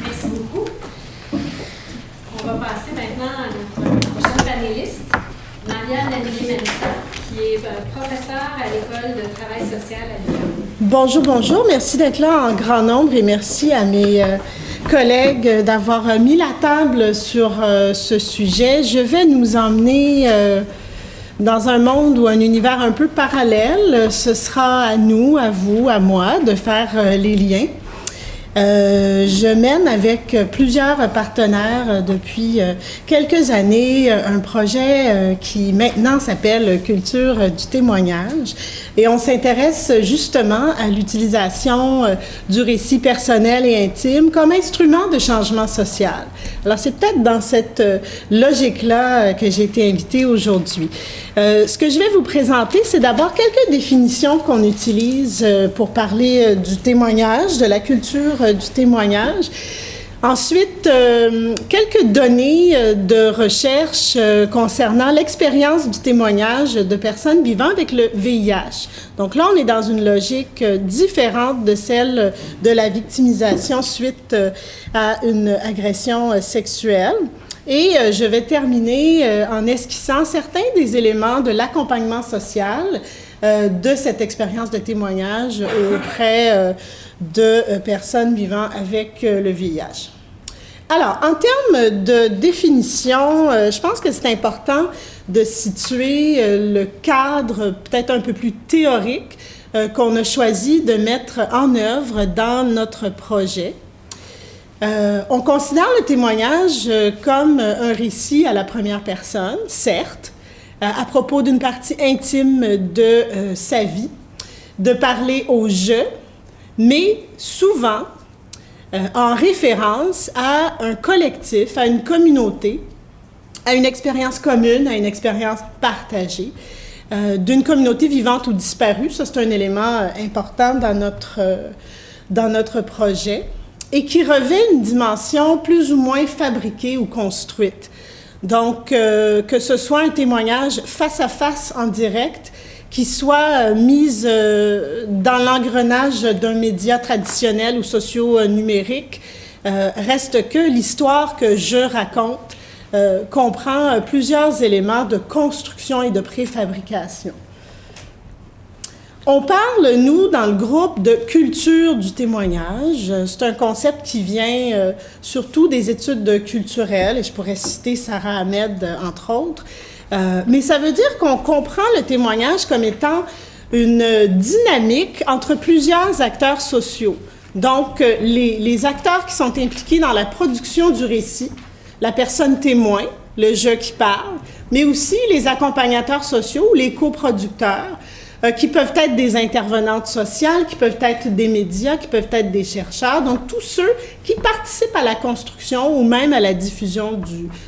Merci beaucoup. On va passer maintenant à notre prochaine panéliste, Marianne Landry-Mensa, qui est professeure à l'École de travail social à Lyon. Bonjour, bonjour. Merci d'être là en grand nombre et merci à mes collègues d'avoir mis la table sur ce sujet. Je vais nous emmener dans un monde ou un univers un peu parallèle. Ce sera à nous, à vous, à moi de faire les liens. Je mène avec plusieurs partenaires depuis quelques années un projet qui maintenant s'appelle Culture du témoignage et on s'intéresse justement à l'utilisation du récit personnel et intime comme instrument de changement social. Alors c'est peut-être dans cette logique-là que j'ai été invitée aujourd'hui. Ce que je vais vous présenter, c'est d'abord quelques définitions qu'on utilise pour parler du témoignage, de la culture du témoignage. Ensuite, quelques données de recherche concernant l'expérience du témoignage de personnes vivant avec le VIH. Donc là, on est dans une logique différente de celle de la victimisation suite à une agression sexuelle. Et je vais terminer en esquissant certains des éléments de l'accompagnement social de cette expérience de témoignage auprès de personnes vivant avec le VIH. Alors, en termes de définition, je pense que c'est important de situer le cadre peut-être un peu plus théorique qu'on a choisi de mettre en œuvre dans notre projet. On considère le témoignage comme un récit à la première personne, certes, à propos d'une partie intime de sa vie, de parler au « je », mais souvent en référence à un collectif, à une communauté, à une expérience commune, à une expérience partagée, d'une communauté vivante ou disparue. Ça, c'est un élément important dans notre projet et qui revêt une dimension plus ou moins fabriquée ou construite. Donc, que ce soit un témoignage face à face en direct, qui soit mise dans l'engrenage d'un média traditionnel ou socio-numérique, reste que l'histoire que je raconte comprend plusieurs éléments de construction et de préfabrication. On parle, nous, dans le groupe, de culture du témoignage. C'est un concept qui vient surtout des études culturelles, et je pourrais citer Sarah Ahmed, entre autres. Mais ça veut dire qu'on comprend le témoignage comme étant une dynamique entre plusieurs acteurs sociaux. Donc, les acteurs qui sont impliqués dans la production du récit, la personne témoin, le « je » qui parle, mais aussi les accompagnateurs sociaux ou les coproducteurs, qui peuvent être des intervenantes sociales, qui peuvent être des médias, qui peuvent être des chercheurs, donc tous ceux qui participent à la construction ou même à la diffusion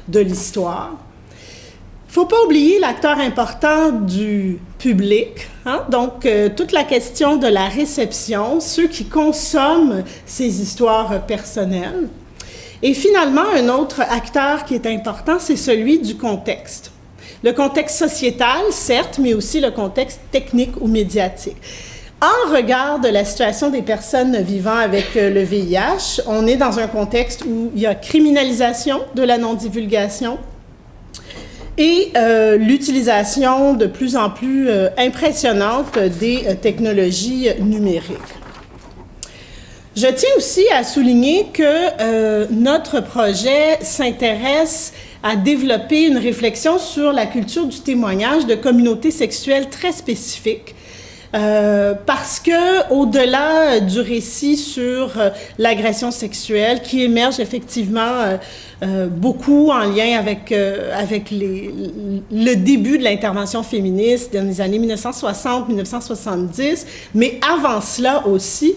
de l'histoire. Il ne faut pas oublier l'acteur important du public, hein? Donc toute la question de la réception, ceux qui consomment ces histoires personnelles. Et finalement, un autre acteur qui est important, c'est celui du contexte. Le contexte sociétal, certes, mais aussi le contexte technique ou médiatique. En regard de la situation des personnes vivant avec le VIH, on est dans un contexte où il y a criminalisation de la non-divulgation, et l'utilisation de plus en plus impressionnante des technologies numériques. Je tiens aussi à souligner que notre projet s'intéresse à développer une réflexion sur la culture du témoignage de communautés sexuelles très spécifiques. Parce que, au-delà du récit sur l'agression sexuelle, qui émerge effectivement beaucoup en lien avec le début de l'intervention féministe dans les années 1960-1970, mais avant cela aussi,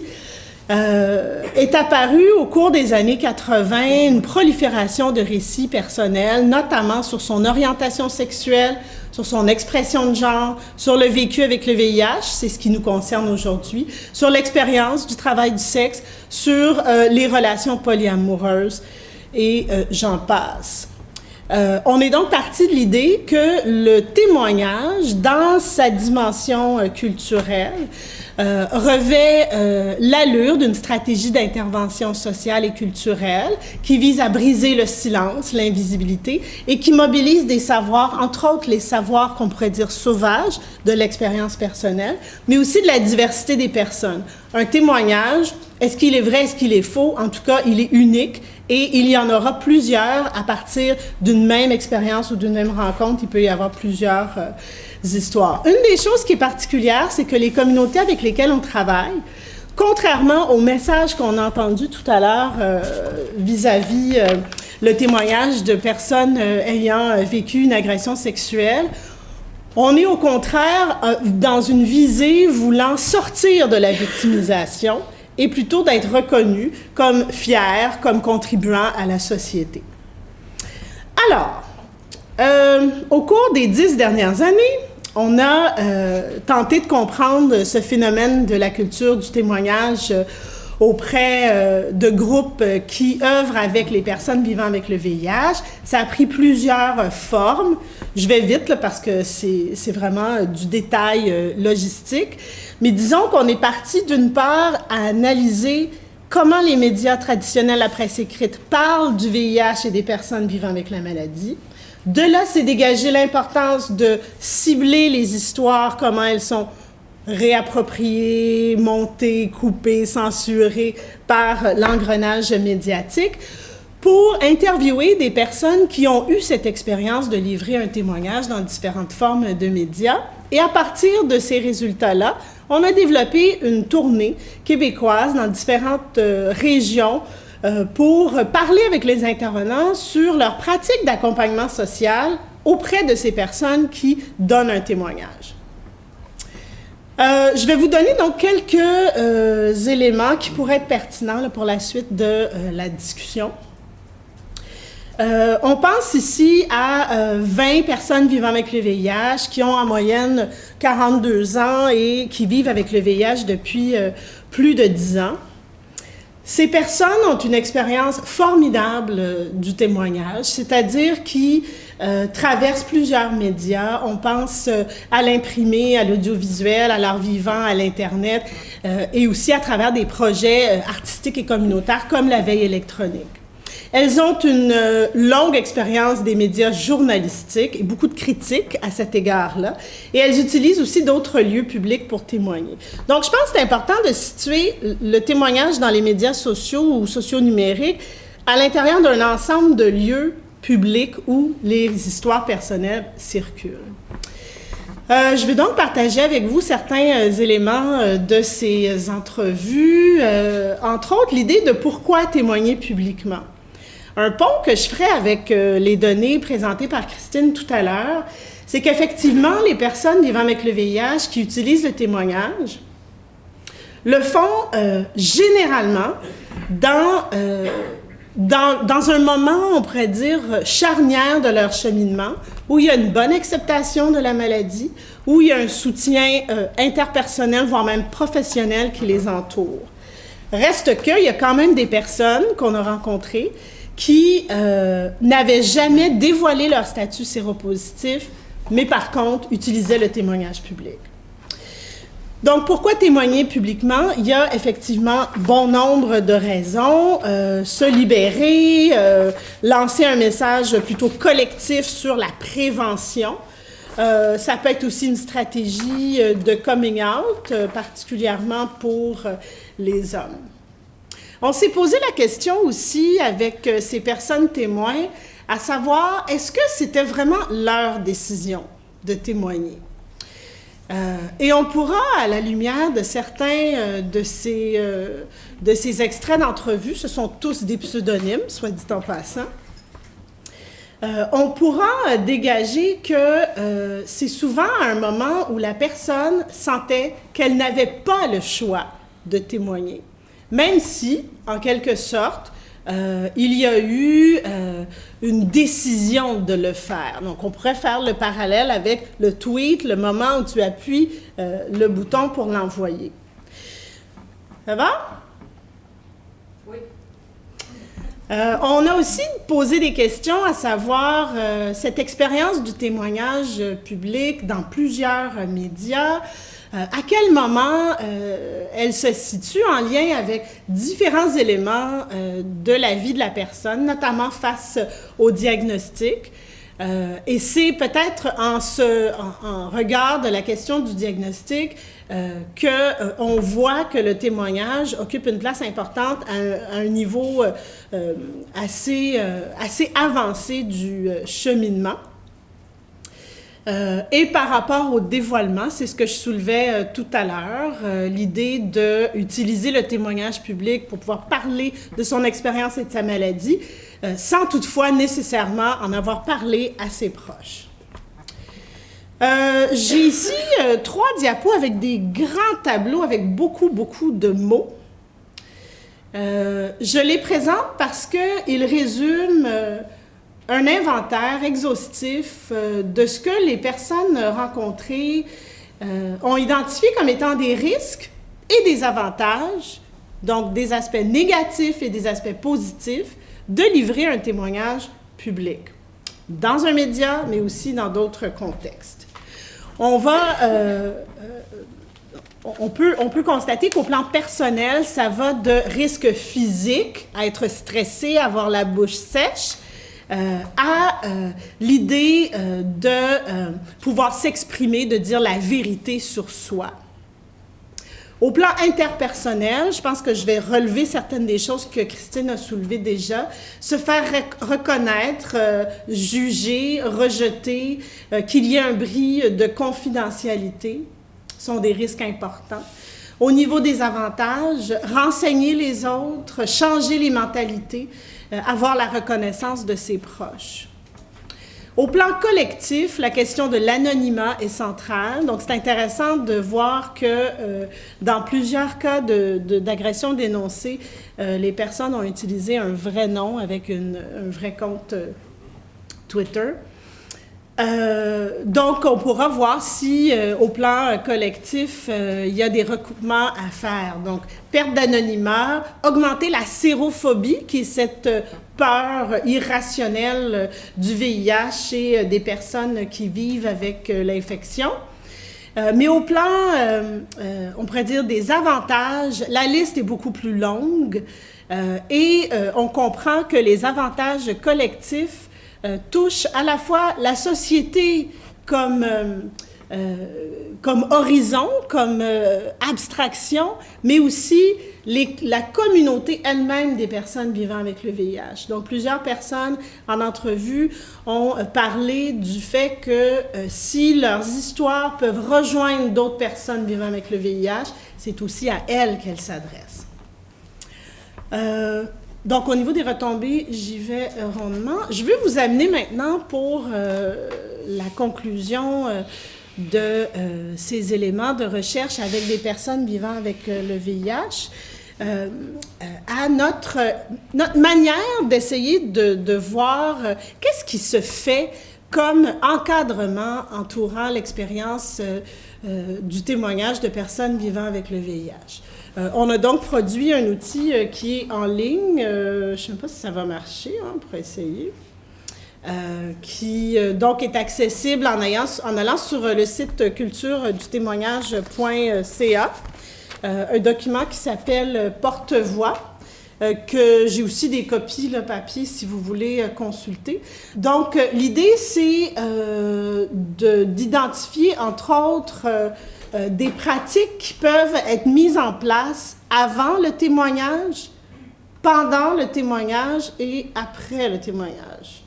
est apparue au cours des années 80 une prolifération de récits personnels, notamment sur son orientation sexuelle, sur son expression de genre, sur le vécu avec le VIH, c'est ce qui nous concerne aujourd'hui, sur l'expérience du travail du sexe, sur les relations polyamoureuses, et j'en passe. On est donc parti de l'idée que le témoignage, dans sa dimension culturelle, revêt l'allure d'une stratégie d'intervention sociale et culturelle qui vise à briser le silence, l'invisibilité, et qui mobilise des savoirs, entre autres les savoirs qu'on pourrait dire sauvages de l'expérience personnelle, mais aussi de la diversité des personnes. Un témoignage, est-ce qu'il est vrai, est-ce qu'il est faux? En tout cas, il est unique et il y en aura plusieurs à partir d'une même expérience ou d'une même rencontre. Il peut y avoir plusieurs histoires. Une des choses qui est particulière, c'est que les communautés avec lesquelles on travaille, contrairement au message qu'on a entendu tout à l'heure vis-à-vis le témoignage de personnes ayant vécu une agression sexuelle, on est au contraire dans une visée voulant sortir de la victimisation et plutôt d'être reconnu comme fier, comme contribuant à la société. Alors, au cours des 10 dernières années, on a tenté de comprendre ce phénomène de la culture du témoignage auprès de groupes qui œuvrent avec les personnes vivant avec le VIH. Ça a pris plusieurs formes. Je vais vite là, parce que c'est vraiment du détail logistique. Mais disons qu'on est parti d'une part à analyser comment les médias traditionnels, la presse écrite, parlent du VIH et des personnes vivant avec la maladie. De là, c'est dégager l'importance de cibler les histoires, comment elles sont réappropriées, montées, coupées, censurées par l'engrenage médiatique, pour interviewer des personnes qui ont eu cette expérience de livrer un témoignage dans différentes formes de médias. Et à partir de ces résultats-là, on a développé une tournée québécoise dans différentes régions pour parler avec les intervenants sur leur pratique d'accompagnement social auprès de ces personnes qui donnent un témoignage. Je vais vous donner donc quelques éléments qui pourraient être pertinents là, pour la suite de la discussion. On pense ici à 20 personnes vivant avec le VIH qui ont en moyenne 42 ans et qui vivent avec le VIH depuis plus de 10 ans. Ces personnes ont une expérience formidable du témoignage, c'est-à-dire qui traversent plusieurs médias. On pense à l'imprimé, à l'audiovisuel, à l'art vivant, à l'Internet, et aussi à travers des projets artistiques et communautaires comme la veille électronique. Elles ont une longue expérience des médias journalistiques et beaucoup de critiques à cet égard-là. Et elles utilisent aussi d'autres lieux publics pour témoigner. Donc, je pense que c'est important de situer le témoignage dans les médias sociaux ou socio-numériques à l'intérieur d'un ensemble de lieux publics où les histoires personnelles circulent. Je vais donc partager avec vous certains éléments de ces entrevues, entre autres l'idée de pourquoi témoigner publiquement. Un pont que je ferai avec les données présentées par Christine tout à l'heure, c'est qu'effectivement, les personnes vivant avec le VIH qui utilisent le témoignage le font généralement dans un moment, on pourrait dire, charnière de leur cheminement, où il y a une bonne acceptation de la maladie, où il y a un soutien interpersonnel, voire même professionnel qui les entoure. Reste qu'il y a quand même des personnes qu'on a rencontrées qui n'avaient jamais dévoilé leur statut séropositif, mais par contre utilisaient le témoignage public. Donc, pourquoi témoigner publiquement? Il y a effectivement bon nombre de raisons. Se libérer, lancer un message plutôt collectif sur la prévention. Ça peut être aussi une stratégie de coming out, particulièrement pour les hommes. On s'est posé la question aussi avec ces personnes témoins, à savoir, est-ce que c'était vraiment leur décision de témoigner? Et on pourra, à la lumière de certains de ces extraits d'entrevues, ce sont tous des pseudonymes, soit dit en passant, on pourra dégager que c'est souvent un moment où la personne sentait qu'elle n'avait pas le choix de témoigner, même si, en quelque sorte, il y a eu une décision de le faire. Donc, on pourrait faire le parallèle avec le tweet, le moment où tu appuies le bouton pour l'envoyer. Ça va? Oui. On a aussi posé des questions, à savoir cette expérience du témoignage public dans plusieurs médias. À quel moment elle se situe en lien avec différents éléments de la vie de la personne, notamment face au diagnostic. Et c'est peut-être en regard de la question du diagnostic qu'on voit que le témoignage occupe une place importante à un niveau assez avancé du cheminement. Et par rapport au dévoilement, c'est ce que je soulevais tout à l'heure, l'idée d'utiliser le témoignage public pour pouvoir parler de son expérience et de sa maladie, sans toutefois nécessairement en avoir parlé à ses proches. J'ai ici 3 diapos avec des grands tableaux avec beaucoup de mots. Je les présente parce qu'ils résument un inventaire exhaustif de ce que les personnes rencontrées ont identifié comme étant des risques et des avantages, donc des aspects négatifs et des aspects positifs, de livrer un témoignage public, dans un média, mais aussi dans d'autres contextes. On peut constater qu'au plan personnel, ça va de risques physiques, à être stressé, avoir la bouche sèche, à l'idée de pouvoir s'exprimer, de dire la vérité sur soi. Au plan interpersonnel, je pense que je vais relever certaines des choses que Christine a soulevées déjà. Se faire reconnaître, juger, rejeter, qu'il y ait un bris de confidentialité sont des risques importants. Au niveau des avantages, renseigner les autres, changer les mentalités, avoir la reconnaissance de ses proches. Au plan collectif, la question de l'anonymat est centrale. Donc, c'est intéressant de voir que dans plusieurs cas d'agression dénoncée, les personnes ont utilisé un vrai nom avec un vrai compte Twitter. Donc, on pourra voir si, au plan collectif, il y a des recoupements à faire. Donc, perte d'anonymat, augmenter la sérophobie, qui est cette peur irrationnelle du VIH chez des personnes qui vivent avec l'infection. Mais au plan, on pourrait dire, des avantages, la liste est beaucoup plus longue et on comprend que les avantages collectifs touche à la fois la société comme horizon, comme abstraction, mais aussi la communauté elle-même des personnes vivant avec le VIH. Donc, plusieurs personnes en entrevue ont parlé du fait que si leurs histoires peuvent rejoindre d'autres personnes vivant avec le VIH, c'est aussi à elles qu'elles s'adressent. Donc, au niveau des retombées, j'y vais rondement. Je veux vous amener maintenant pour la conclusion de ces éléments de recherche avec des personnes vivant avec le VIH, à notre manière d'essayer de voir qu'est-ce qui se fait comme encadrement entourant l'expérience du témoignage de personnes vivant avec le VIH. On a donc produit un outil qui est en ligne. Je ne sais pas si ça va marcher, hein, pour essayer. qui donc est accessible en allant sur le site culturedutémoignage.ca, un document qui s'appelle Porte-voix, que j'ai aussi des copies, le papier, si vous voulez consulter. Donc, l'idée, c'est d'identifier, entre autres, des pratiques qui peuvent être mises en place avant le témoignage, pendant le témoignage et après le témoignage.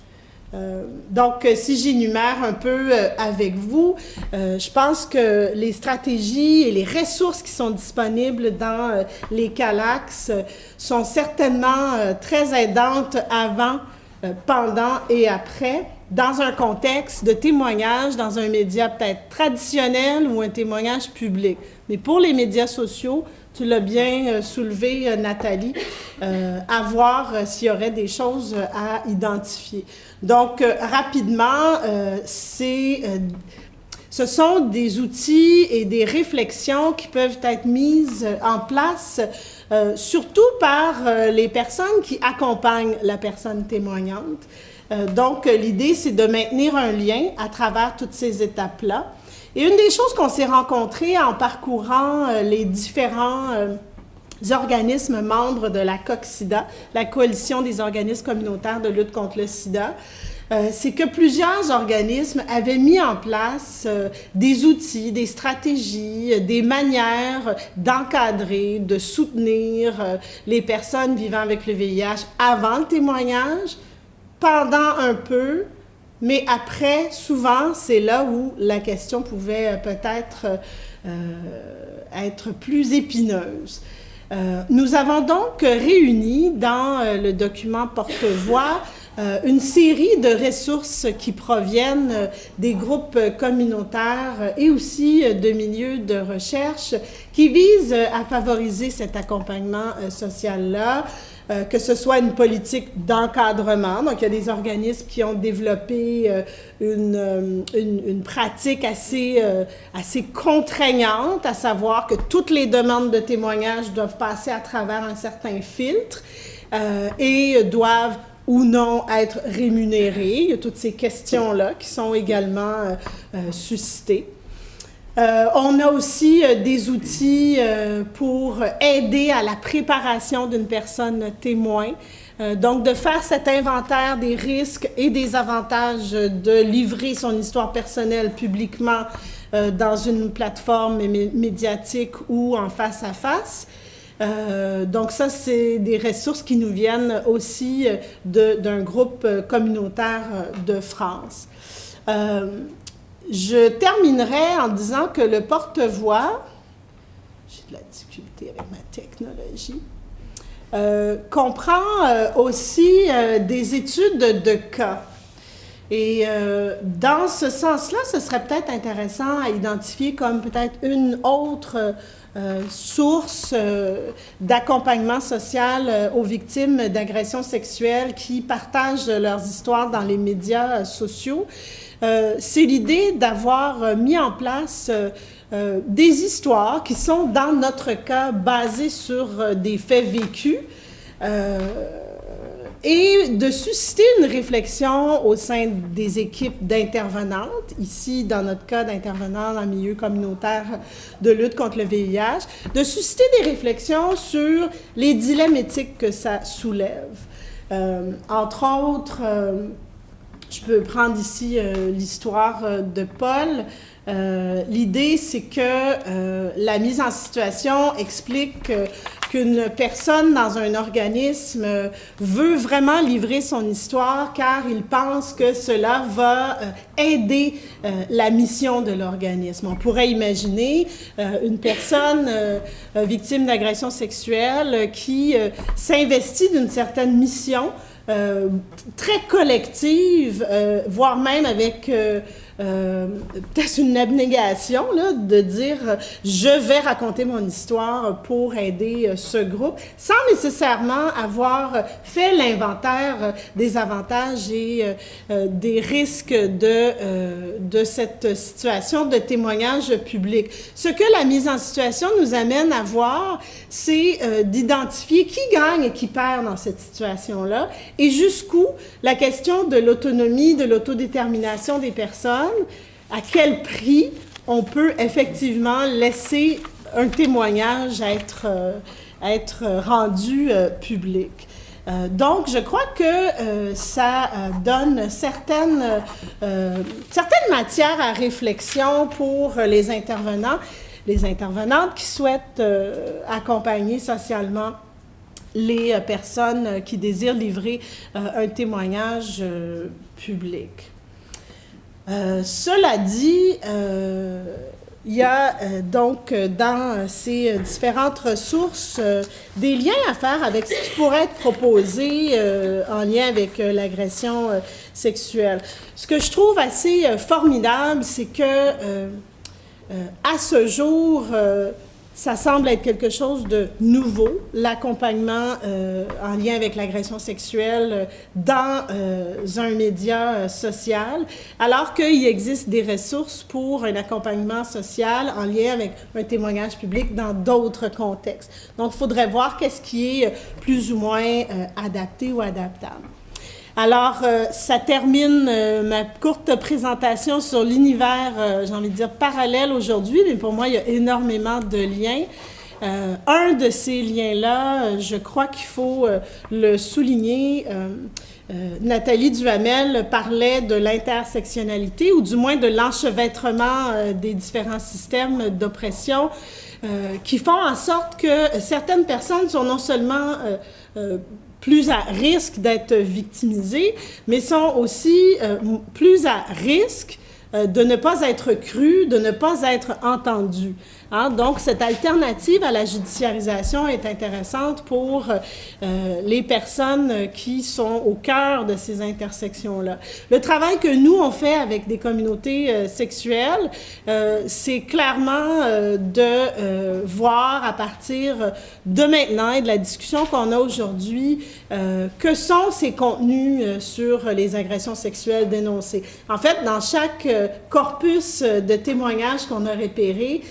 Donc, si j'énumère un peu avec vous, je pense que les stratégies et les ressources qui sont disponibles dans les CALAX sont certainement très aidantes avant, pendant et après, dans un contexte de témoignage, dans un média peut-être traditionnel ou un témoignage public. Mais pour les médias sociaux, tu l'as bien soulevé, Nathalie, à voir s'il y aurait des choses à identifier. Donc, rapidement, ce sont des outils et des réflexions qui peuvent être mises en place, surtout par les personnes qui accompagnent la personne témoignante. Donc, l'idée, c'est de maintenir un lien à travers toutes ces étapes-là. Et une des choses qu'on s'est rencontrées en parcourant les différents organismes membres de la COC-SIDA, la Coalition des organismes communautaires de lutte contre le sida, c'est que plusieurs organismes avaient mis en place des outils, des stratégies, des manières d'encadrer, de soutenir les personnes vivant avec le VIH avant le témoignage, pendant un peu, mais après, souvent, c'est là où la question pouvait peut-être être plus épineuse. Nous avons donc réuni dans le document Porte-voix une série de ressources qui proviennent des groupes communautaires et aussi de milieux de recherche qui visent à favoriser cet accompagnement social-là, que ce soit une politique d'encadrement. Donc, il y a des organismes qui ont développé une pratique assez contraignante, à savoir que toutes les demandes de témoignage doivent passer à travers un certain filtre et doivent ou non être rémunérées. Il y a toutes ces questions-là qui sont également suscitées. On a aussi des outils pour aider à la préparation d'une personne témoin. Donc, de faire cet inventaire des risques et des avantages de livrer son histoire personnelle publiquement dans une plateforme médiatique ou en face-à-face. Donc, ça, c'est des ressources qui nous viennent aussi d'un groupe communautaire de France. Je terminerai en disant que le porte-voix, j'ai de la difficulté avec ma technologie, comprend aussi des études de cas. Et dans ce sens-là, ce serait peut-être intéressant à identifier comme peut-être une autre source d'accompagnement social aux victimes d'agressions sexuelles qui partagent leurs histoires dans les médias sociaux. C'est l'idée d'avoir mis en place des histoires qui sont, dans notre cas, basées sur des faits vécus et de susciter une réflexion au sein des équipes d'intervenantes, ici, dans notre cas, d'intervenants dans le milieu communautaire de lutte contre le VIH, de susciter des réflexions sur les dilemmes éthiques que ça soulève. Entre autres, je peux prendre ici l'histoire de Paul. L'idée, c'est que la mise en situation explique qu'une personne dans un organisme veut vraiment livrer son histoire car il pense que cela va aider la mission de l'organisme. On pourrait imaginer une personne victime d'agression sexuelle qui s'investit d'une certaine mission très collective, voire même avec peut-être une abnégation, là, de dire je vais raconter mon histoire pour aider ce groupe, sans nécessairement avoir fait l'inventaire des avantages et des risques de cette situation de témoignage public. Ce que la mise en situation nous amène à voir, c'est d'identifier qui gagne et qui perd dans cette situation-là et jusqu'où la question de l'autonomie, de l'autodétermination des personnes, à quel prix on peut effectivement laisser un témoignage être rendu public. Donc, je crois que ça donne certaines matières à réflexion pour les intervenants, les intervenantes qui souhaitent accompagner socialement les personnes qui désirent livrer un témoignage public. Cela dit, il y a donc dans ces différentes ressources des liens à faire avec ce qui pourrait être proposé en lien avec l'agression sexuelle. Ce que je trouve assez formidable, c'est que à ce jour, ça semble être quelque chose de nouveau, l'accompagnement en lien avec l'agression sexuelle dans un média social, alors qu'il existe des ressources pour un accompagnement social en lien avec un témoignage public dans d'autres contextes. Donc, il faudrait voir qu'est-ce qui est plus ou moins adapté ou adaptable. Alors, ça termine ma courte présentation sur l'univers, j'ai envie de dire, parallèle aujourd'hui, mais pour moi, il y a énormément de liens. Un de ces liens-là, je crois qu'il faut le souligner. Nathalie Duhamel parlait de l'intersectionnalité, ou du moins de l'enchevêtrement des différents systèmes d'oppression qui font en sorte que certaines personnes sont non seulement plus à risque d'être victimisées, mais sont aussi plus à risque de ne pas être crues, de ne pas être entendues. Hein? Donc, cette alternative à la judiciarisation est intéressante pour les personnes qui sont au cœur de ces intersections-là. Le travail que nous, on fait avec des communautés sexuelles, c'est clairement de voir à partir de maintenant et de la discussion qu'on a aujourd'hui, que sont ces contenus sur les agressions sexuelles dénoncées. En fait, dans chaque corpus de témoignages qu'on a repéré,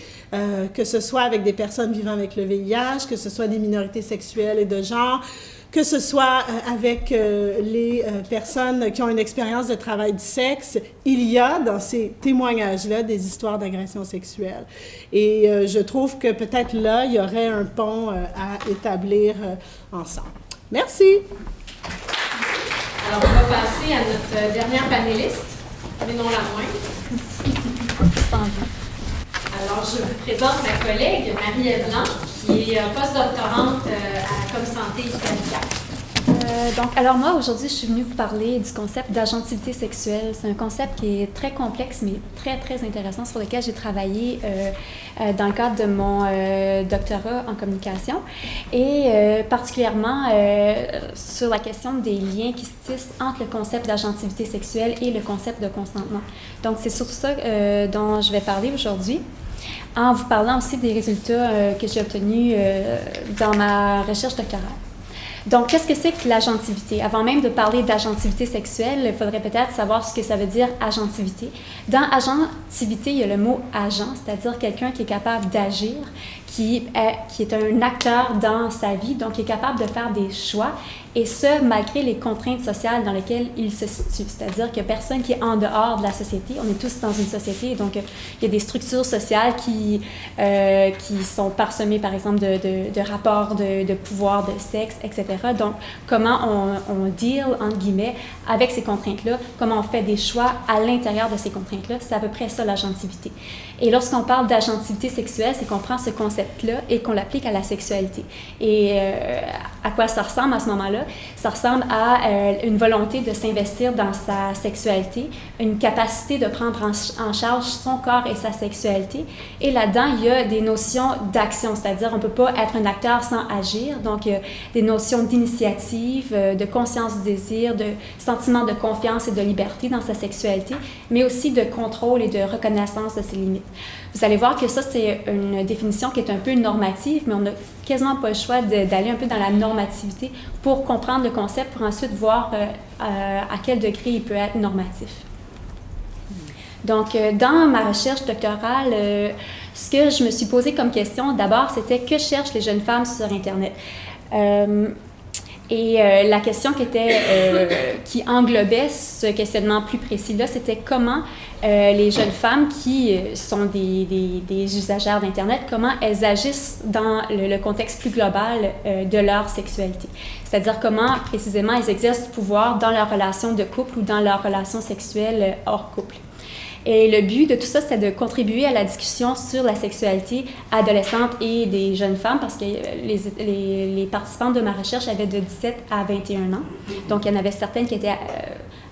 que ce soit avec des personnes vivant avec le VIH, que ce soit des minorités sexuelles et de genre, que ce soit avec les personnes qui ont une expérience de travail du sexe, il y a dans ces témoignages-là des histoires d'agression sexuelle. Et je trouve que peut-être là, il y aurait un pont à établir ensemble. Merci. Alors, on va passer à notre dernière panéliste, mais non la moindre. Alors, je vous présente ma collègue Marie-Ève Blanc, qui est postdoctorante à ComSanté et Syndicat. Alors moi, aujourd'hui, je suis venue vous parler du concept d'agentivité sexuelle. C'est un concept qui est très complexe, mais très, très intéressant, sur lequel j'ai travaillé dans le cadre de mon doctorat en communication, et particulièrement sur la question des liens qui se tissent entre le concept d'agentivité sexuelle et le concept de consentement. Donc, c'est surtout ça dont je vais parler aujourd'hui, en vous parlant aussi des résultats que j'ai obtenus dans ma recherche doctorale. Donc, qu'est-ce que c'est que l'agentivité? Avant même de parler d'agentivité sexuelle, il faudrait peut-être savoir ce que ça veut dire agentivité. Dans agentivité, il y a le mot agent, c'est-à-dire quelqu'un qui est capable d'agir, qui est un acteur dans sa vie, donc qui est capable de faire des choix, et ce, malgré les contraintes sociales dans lesquelles il se situe. C'est-à-dire qu'il n'y a personne qui est en dehors de la société. On est tous dans une société, donc il y a des structures sociales qui sont parsemées, par exemple, de rapports de pouvoir, de sexe, etc. Donc, comment on deal, entre guillemets, avec ces contraintes-là, comment on fait des choix à l'intérieur de ces contraintes-là, c'est à peu près ça, l'agentivité. Et lorsqu'on parle d'agentivité sexuelle, c'est qu'on prend ce concept-là et qu'on l'applique à la sexualité. Et à quoi ça ressemble à ce moment-là? Ça ressemble à une volonté de s'investir dans sa sexualité, une capacité de prendre en charge son corps et sa sexualité. Et là-dedans, il y a des notions d'action, c'est-à-dire on ne peut pas être un acteur sans agir. Donc, il y a des notions d'initiative, de conscience du désir, de sentiment de confiance et de liberté dans sa sexualité, mais aussi de contrôle et de reconnaissance de ses limites. Vous allez voir que ça, c'est une définition qui est un peu normative, mais on n'a quasiment pas le choix d'aller un peu dans la normativité pour comprendre le concept, pour ensuite voir à quel degré il peut être normatif. Donc, dans ma recherche doctorale, ce que je me suis posé comme question, d'abord, c'était que cherchent les jeunes femmes sur Internet? La question qui englobait ce questionnement plus précis-là, c'était comment les jeunes femmes qui sont des usagères d'Internet, comment elles agissent dans le contexte plus global de leur sexualité. C'est-à-dire comment, précisément, elles exercent du pouvoir dans leur relation de couple ou dans leur relation sexuelle hors couple. Et le but de tout ça, c'est de contribuer à la discussion sur la sexualité adolescente et des jeunes femmes, parce que les participants de ma recherche avaient de 17 à 21 ans. Donc, il y en avait certaines qui étaient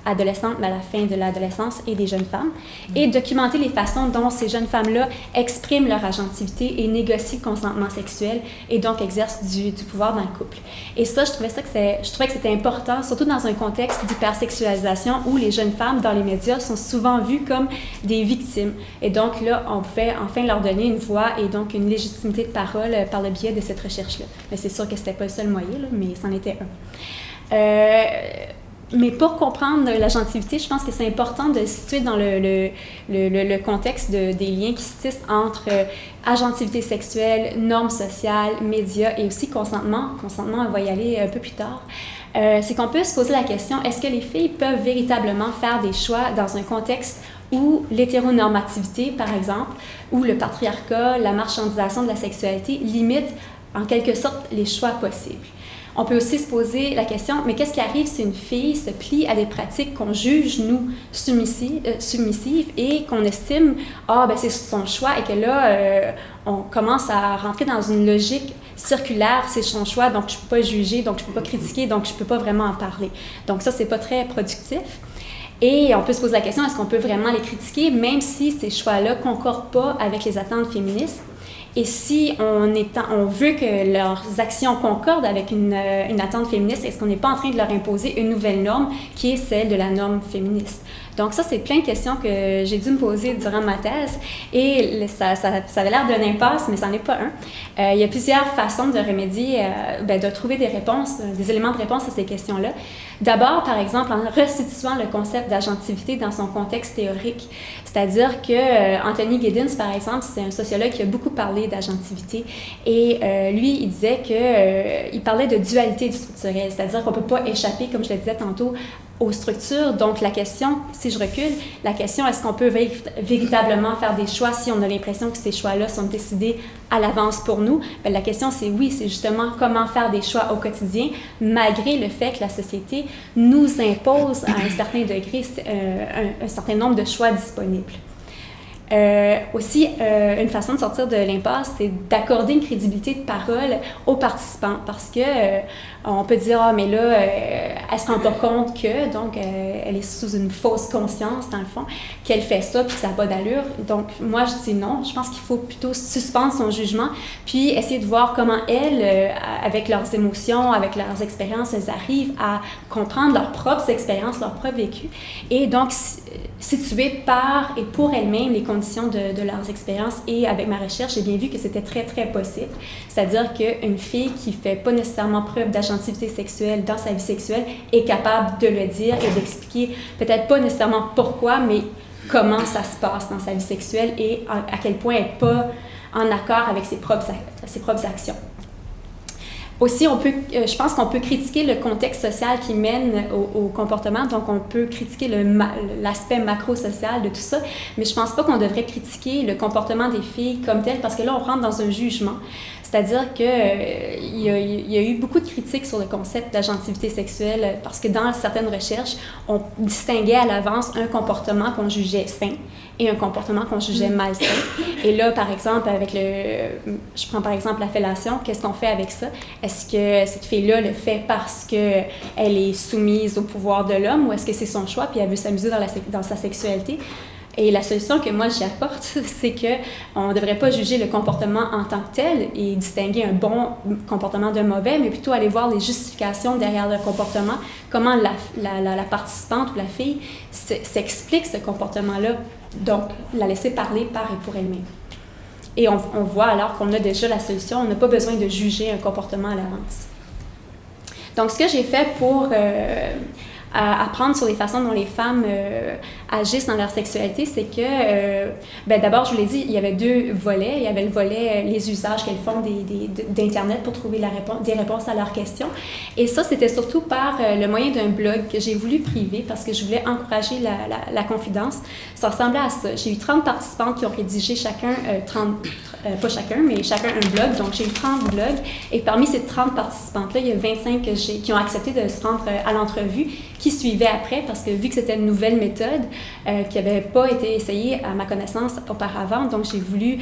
adolescentes, mais à la fin de l'adolescence, et des jeunes femmes. Et documenter les façons dont ces jeunes femmes-là expriment leur agentivité et négocient le consentement sexuel, et donc exercent du pouvoir dans le couple. Et ça, je trouvais que c'était important, surtout dans un contexte d'hypersexualisation où les jeunes femmes dans les médias sont souvent vues comme des victimes. Et donc là, on pouvait enfin leur donner une voix et donc une légitimité de parole par le biais de cette recherche-là. Mais c'est sûr que c'était pas le seul moyen, là, mais c'en était un. Mais pour comprendre l'agentivité, je pense que c'est important de se situer dans le contexte des liens qui se tissent entre agentivité sexuelle, normes sociales, médias et aussi consentement. Consentement, on va y aller un peu plus tard. C'est qu'on peut se poser la question, est-ce que les filles peuvent véritablement faire des choix dans un contexte où l'hétéronormativité, par exemple, ou le patriarcat, la marchandisation de la sexualité limite en quelque sorte les choix possibles? On peut aussi se poser la question, mais qu'est-ce qui arrive si une fille se plie à des pratiques qu'on juge, nous, submissives et qu'on estime, c'est son choix, et que là, on commence à rentrer dans une logique circulaire, c'est son choix, donc je ne peux pas juger, donc je ne peux pas critiquer, donc je ne peux pas vraiment en parler. Donc ça, c'est pas très productif. Et on peut se poser la question, est-ce qu'on peut vraiment les critiquer, même si ces choix-là ne concordent pas avec les attentes féministes? Et si on veut que leurs actions concordent avec une attente féministe, est-ce qu'on n'est pas en train de leur imposer une nouvelle norme qui est celle de la norme féministe? Donc ça, c'est plein de questions que j'ai dû me poser durant ma thèse et ça avait l'air d'une impasse, mais ça n'en est pas un. Il y a plusieurs façons de remédier, de trouver des réponses, des éléments de réponse à ces questions-là. D'abord, par exemple, en restituant le concept d'agentivité dans son contexte théorique. C'est-à-dire que Anthony Giddens, par exemple, c'est un sociologue qui a beaucoup parlé d'agentivité et lui, il disait il parlait de dualité du structurel, c'est-à-dire qu'on ne peut pas échapper, comme je le disais tantôt, aux structures. Donc, la question, si je recule, la question, est-ce qu'on peut véritablement faire des choix si on a l'impression que ces choix-là sont décidés à l'avance pour nous? Bien, la question, c'est oui, c'est justement comment faire des choix au quotidien, malgré le fait que la société nous impose à un certain degré un certain nombre de choix disponibles. Aussi, une façon de sortir de l'impasse, c'est d'accorder une crédibilité de parole aux participants, parce que on peut dire, mais là, elle se rend pas compte que, donc, elle est sous une fausse conscience, dans le fond, qu'elle fait ça, puis que ça n'a pas d'allure. Donc, moi, je dis non. Je pense qu'il faut plutôt suspendre son jugement, puis essayer de voir comment elles, avec leurs émotions, avec leurs expériences, elles arrivent à comprendre leurs propres expériences, leurs propres vécus, et donc, situer par et pour elles-mêmes les conditions de leurs expériences. Et avec ma recherche, j'ai bien vu que c'était très, très possible. C'est-à-dire qu'une fille qui ne fait pas nécessairement preuve d'agentivité sexuelle dans sa vie sexuelle est capable de le dire et d'expliquer peut-être pas nécessairement pourquoi, mais comment ça se passe dans sa vie sexuelle et à quel point elle n'est pas en accord avec ses propres actions. Aussi, je pense qu'on peut critiquer le contexte social qui mène au comportement, donc on peut critiquer l'aspect macro-social de tout ça, mais je pense pas qu'on devrait critiquer le comportement des filles comme tel, parce que là, on rentre dans un jugement. C'est-à-dire qu'il y a eu beaucoup de critiques sur le concept d'agentivité sexuelle parce que dans certaines recherches, on distinguait à l'avance un comportement qu'on jugeait sain et un comportement qu'on jugeait malsain. Et là, par exemple, je prends par exemple la fellation, qu'est-ce qu'on fait avec ça? Est-ce que cette fille-là le fait parce qu'elle est soumise au pouvoir de l'homme ou est-ce que c'est son choix puis elle veut s'amuser dans sa sexualité? Et la solution que moi j'y apporte, c'est qu'on ne devrait pas juger le comportement en tant que tel et distinguer un bon comportement d'un mauvais, mais plutôt aller voir les justifications derrière le comportement, comment la participante ou la fille s'explique ce comportement-là, donc la laisser parler par et pour elle-même. Et on voit alors qu'on a déjà la solution, on n'a pas besoin de juger un comportement à l'avance. Donc ce que j'ai fait pour apprendre sur les façons dont les femmes agissent dans leur sexualité, c'est que, d'abord, je vous l'ai dit, il y avait 2 volets. Il y avait le volet, les usages qu'elles font d'Internet pour trouver des réponses à leurs questions. Et ça, c'était surtout par le moyen d'un blog que j'ai voulu priver parce que je voulais encourager la confidence. Ça ressemblait à ça. J'ai eu 30 participantes qui ont rédigé chacun pas chacun, mais chacun un blog. Donc, j'ai eu 30 blogs. Et parmi ces 30 participantes-là, il y a 25 qui ont accepté de se rendre à l'entrevue, qui suivaient après, parce que vu que c'était une nouvelle méthode qui n'avait pas été essayée à ma connaissance auparavant, donc j'ai voulu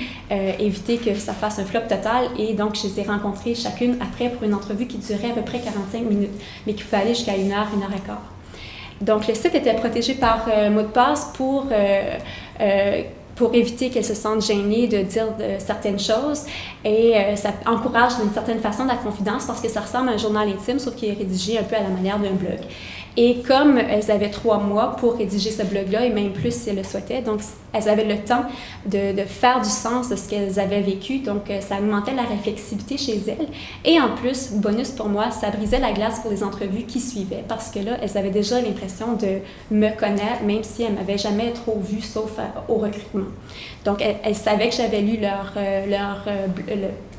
éviter que ça fasse un flop total. Et donc, je les ai rencontrées chacune après pour une entrevue qui durait à peu près 45 minutes, mais qui pouvait aller jusqu'à 1 heure, 1 heure et quart. Donc, le site était protégé par mot de passe pour éviter qu'elles se sentent gênées de dire certaines choses. Et ça encourage d'une certaine façon la confidence parce que ça ressemble à un journal intime, sauf qu'il est rédigé un peu à la manière d'un blog. Et comme elles avaient 3 mois pour rédiger ce blog-là, et même plus si elles le souhaitaient, donc elles avaient le temps de faire du sens de ce qu'elles avaient vécu, donc ça augmentait la réflexivité chez elles. Et en plus, bonus pour moi, ça brisait la glace pour les entrevues qui suivaient, parce que là, elles avaient déjà l'impression de me connaître, même si elles ne m'avaient jamais trop vue, sauf au recrutement. Donc, elles savaient que j'avais lu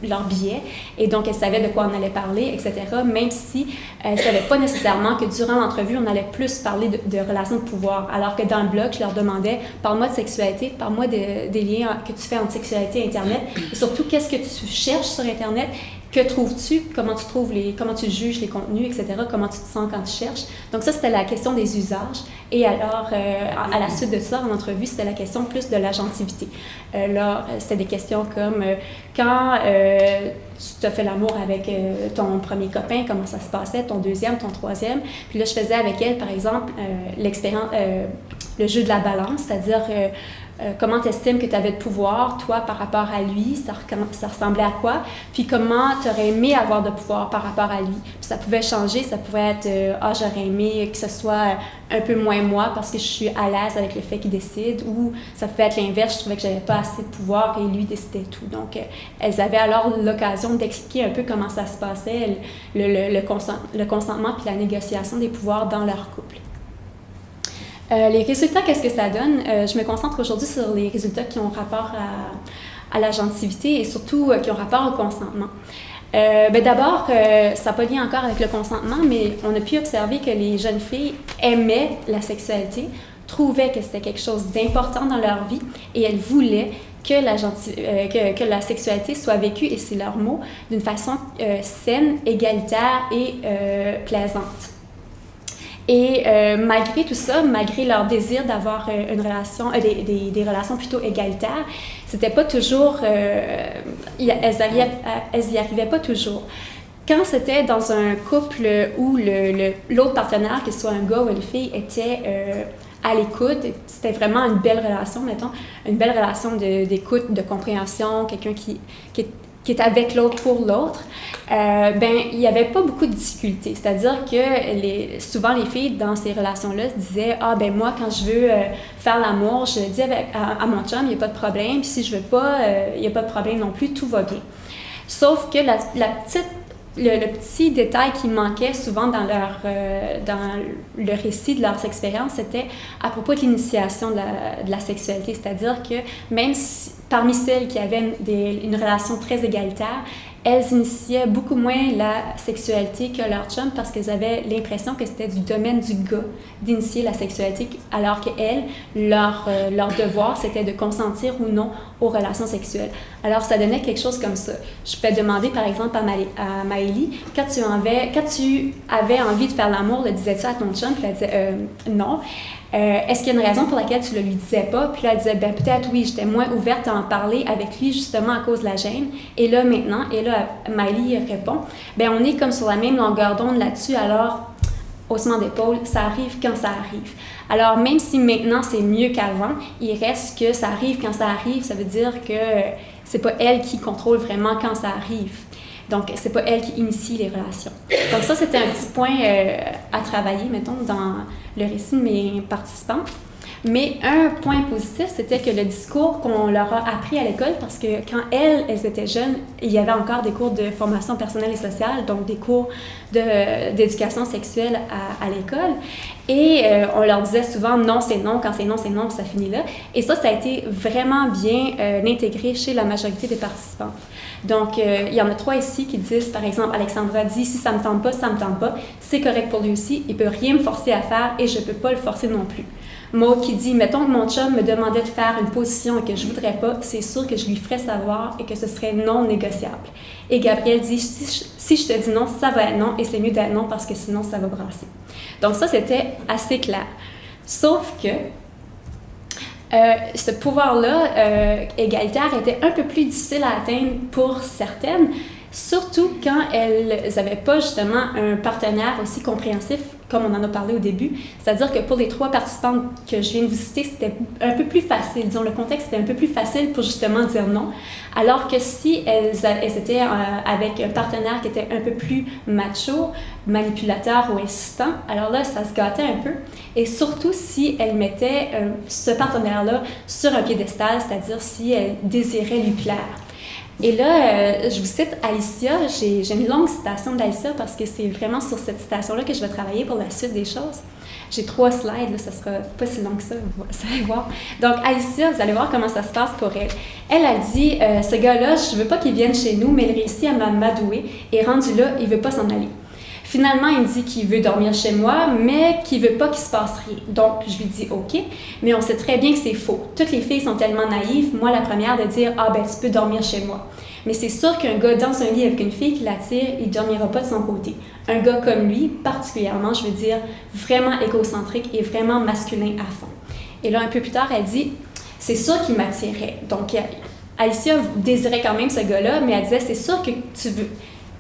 leur billet, et donc elles savaient de quoi on allait parler, etc., même si elles ne savaient pas nécessairement que durant l'entrevue, on allait plus parler de relations de pouvoir, alors que dans le blog, je leur demandais « Parle-moi de sexualité, parle-moi des liens que tu fais entre sexualité et Internet, et surtout, qu'est-ce que tu cherches sur Internet, que trouves-tu, comment tu juges les contenus, etc., comment tu te sens quand tu cherches. » Donc ça, c'était la question des usages. Et alors, à la suite de ça, en entrevue, c'était la question plus de l'agentivité. Là, c'était des questions comme quand tu te fais l'amour avec ton premier copain, comment ça se passait, ton deuxième, ton troisième. Puis là, je faisais avec elle, par exemple, l'expérience, le jeu de la balance, c'est-à-dire comment tu estimes que tu avais de pouvoir, toi, par rapport à lui, ça ressemblait à quoi, puis comment tu aurais aimé avoir de pouvoir par rapport à lui. Puis ça pouvait changer, ça pouvait être j'aurais aimé que ce soit un peu moins moi parce que je suis à l'aise avec le fait qu'il décide, ou ça pouvait être l'inverse, je trouvais que j'avais pas assez de pouvoir et lui décidait tout. Donc, elles avaient alors l'occasion d'expliquer un peu comment ça se passait, le consentement puis la négociation des pouvoirs dans leur couple. Les résultats, qu'est-ce que ça donne? Je me concentre aujourd'hui sur les résultats qui ont rapport à l'agentivité et surtout qui ont rapport au consentement. D'abord, ça n'a pas lié encore avec le consentement, mais on a pu observer que les jeunes filles aimaient la sexualité, trouvaient que c'était quelque chose d'important dans leur vie et elles voulaient que la sexualité soit vécue, et c'est leur mot, d'une façon saine, égalitaire et plaisante. Et malgré tout ça, malgré leur désir d'avoir une relation, des relations plutôt égalitaires, c'était pas toujours, elles y arrivaient pas toujours. Quand c'était dans un couple où l'autre partenaire, que ce soit un gars ou une fille, était à l'écoute, c'était vraiment une belle relation, mettons, une belle relation d'écoute, de compréhension, quelqu'un qui est avec l'autre pour l'autre, il n'y avait pas beaucoup de difficultés. C'est-à-dire que souvent les filles dans ces relations-là se disaient « Ah, moi, quand je veux faire l'amour, je dis à mon chum, il n'y a pas de problème, puis si je veux pas, il n'y a pas de problème non plus, tout va bien. » Sauf que le petit détail qui manquait souvent dans le récit de leurs expériences, c'était à propos de l'initiation de la sexualité. C'est-à-dire que même si, parmi celles qui avaient une relation très égalitaire, elles initiaient beaucoup moins la sexualité que leur chum parce qu'elles avaient l'impression que c'était du domaine du gars d'initier la sexualité, alors qu'elles, leur devoir, c'était de consentir ou non aux relations sexuelles. Alors, ça donnait quelque chose comme ça. Je peux demander, par exemple, à Maëlie, quand tu avais envie de faire l'amour, le disais-tu à ton chum? Puis elle disait non. Est-ce qu'il y a une raison pour laquelle tu ne le lui disais pas? Puis là, elle disait, peut-être oui, j'étais moins ouverte à en parler avec lui justement à cause de la gêne. Et là, maintenant, Maëlie répond, on est comme sur la même longueur d'onde là-dessus, alors, haussement d'épaule, ça arrive quand ça arrive. Alors, même si maintenant c'est mieux qu'avant, il reste que ça arrive quand ça arrive, ça veut dire que c'est pas elle qui contrôle vraiment quand ça arrive. Donc, c'est pas elle qui initie les relations. Donc ça, c'était un petit point à travailler, mettons, dans le récit de mes participants. Mais un point positif, c'était que le discours qu'on leur a appris à l'école, parce que quand elles étaient jeunes, il y avait encore des cours de formation personnelle et sociale, donc des cours d'éducation sexuelle à l'école. Et on leur disait souvent « non, c'est non », quand c'est non, ça finit là. Et ça a été vraiment bien intégré chez la majorité des participants. Donc, il y en a 3 ici qui disent, par exemple, Alexandra dit « si ça me tente pas, ça me tente pas, c'est correct pour lui aussi, il peut rien me forcer à faire et je peux pas le forcer non plus ». Maud qui dit « mettons que mon chum me demandait de faire une position et que je voudrais pas, c'est sûr que je lui ferais savoir et que ce serait non négociable ». Et Gabrielle dit « si je te dis non, ça va être non et c'est mieux d'être non parce que sinon ça va brasser ». Donc ça, c'était assez clair. Sauf que ce pouvoir-là, égalitaire, était un peu plus difficile à atteindre pour certaines, surtout quand elles n'avaient pas justement un partenaire aussi compréhensif, comme on en a parlé au début. C'est-à-dire que pour les 3 participantes que je viens de vous citer, c'était un peu plus facile. Disons, le contexte était un peu plus facile pour justement dire non. Alors que si elles étaient avec un partenaire qui était un peu plus macho, manipulateur ou insistant, alors là, ça se gâtait un peu. Et surtout si elles mettaient ce partenaire-là sur un piédestal, c'est-à-dire si elles désiraient lui plaire. Et là, je vous cite Alicia, j'ai une longue citation d'Alicia parce que c'est vraiment sur cette citation-là que je vais travailler pour la suite des choses. J'ai 3 slides, là, ça sera pas si long que ça, vous allez voir. Donc Alicia, vous allez voir comment ça se passe pour elle. Elle a dit, ce gars-là, je veux pas qu'il vienne chez nous, mais il réussit à m'amadouer et rendu là, il veut pas s'en aller. Finalement, il me dit qu'il veut dormir chez moi, mais qu'il veut pas qu'il se passe rien. Donc, je lui dis « OK », mais on sait très bien que c'est faux. Toutes les filles sont tellement naïves, moi la première, de dire « Ah, ben tu peux dormir chez moi ». Mais c'est sûr qu'un gars dans un lit avec une fille qui l'attire, il dormira pas de son côté. Un gars comme lui, particulièrement, je veux dire, vraiment égocentrique et vraiment masculin à fond. Et là, un peu plus tard, elle dit « C'est sûr qu'il m'attirait ». Donc, Alicia désirait quand même ce gars-là, mais elle disait « C'est sûr que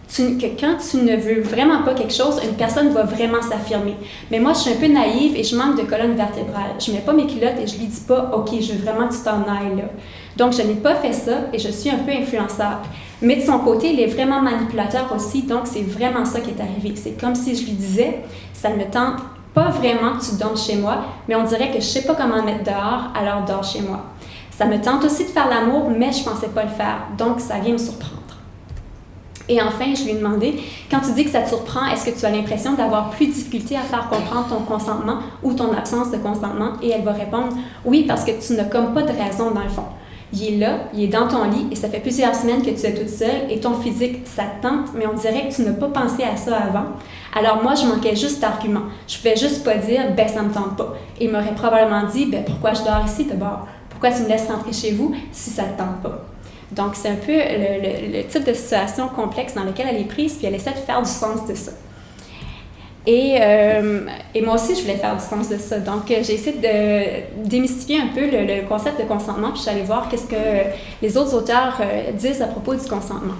que quand tu ne veux vraiment pas quelque chose, une personne va vraiment s'affirmer. Mais moi, je suis un peu naïve et je manque de colonne vertébrale. Je mets pas mes culottes et je lui dis pas « OK, je veux vraiment que tu t'en ailles là ». Donc, je n'ai pas fait ça et je suis un peu influençable. Mais de son côté, il est vraiment manipulateur aussi, donc c'est vraiment ça qui est arrivé. C'est comme si je lui disais « Ça ne me tente pas vraiment que tu dormes chez moi, mais on dirait que je sais pas comment mettre dehors, alors dors chez moi. Ça me tente aussi de faire l'amour, mais je pensais pas le faire, donc ça vient me surprendre. » Et enfin, je lui ai demandé, quand tu dis que ça te surprend, est-ce que tu as l'impression d'avoir plus de difficulté à faire comprendre ton consentement ou ton absence de consentement? Et elle va répondre, oui, parce que tu n'as comme pas de raison dans le fond. Il est là, il est dans ton lit et ça fait plusieurs semaines que tu es toute seule et ton physique, ça te tente, mais on dirait que tu n'as pas pensé à ça avant. Alors moi, je manquais juste d'argument. Je pouvais juste pas dire, ben ça me tente pas. Et il m'aurait probablement dit, ben pourquoi je dors ici d'abord? Pourquoi tu me laisses rentrer chez vous si ça te tente pas? Donc, c'est un peu le type de situation complexe dans lequel elle est prise, puis elle essaie de faire du sens de ça. Et moi aussi, je voulais faire du sens de ça. Donc, j'ai essayé de démystifier un peu le concept de consentement, puis je suis allée voir qu'est-ce que les autres auteurs disent à propos du consentement.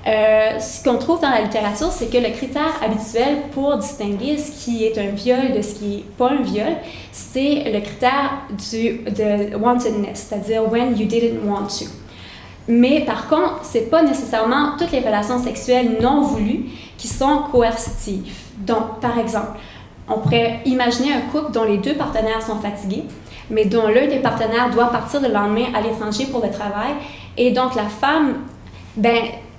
Ce qu'on trouve dans la littérature, c'est que le critère habituel pour distinguer ce qui est un viol de ce qui n'est pas un viol, c'est le critère de wantedness, c'est-à-dire « when you didn't want to ». Mais par contre, ce n'est pas nécessairement toutes les relations sexuelles non voulues qui sont coercitives. Donc, par exemple, on pourrait imaginer un couple dont les 2 partenaires sont fatigués, mais dont l'un des partenaires doit partir le lendemain à l'étranger pour le travail. Et donc, la femme, elle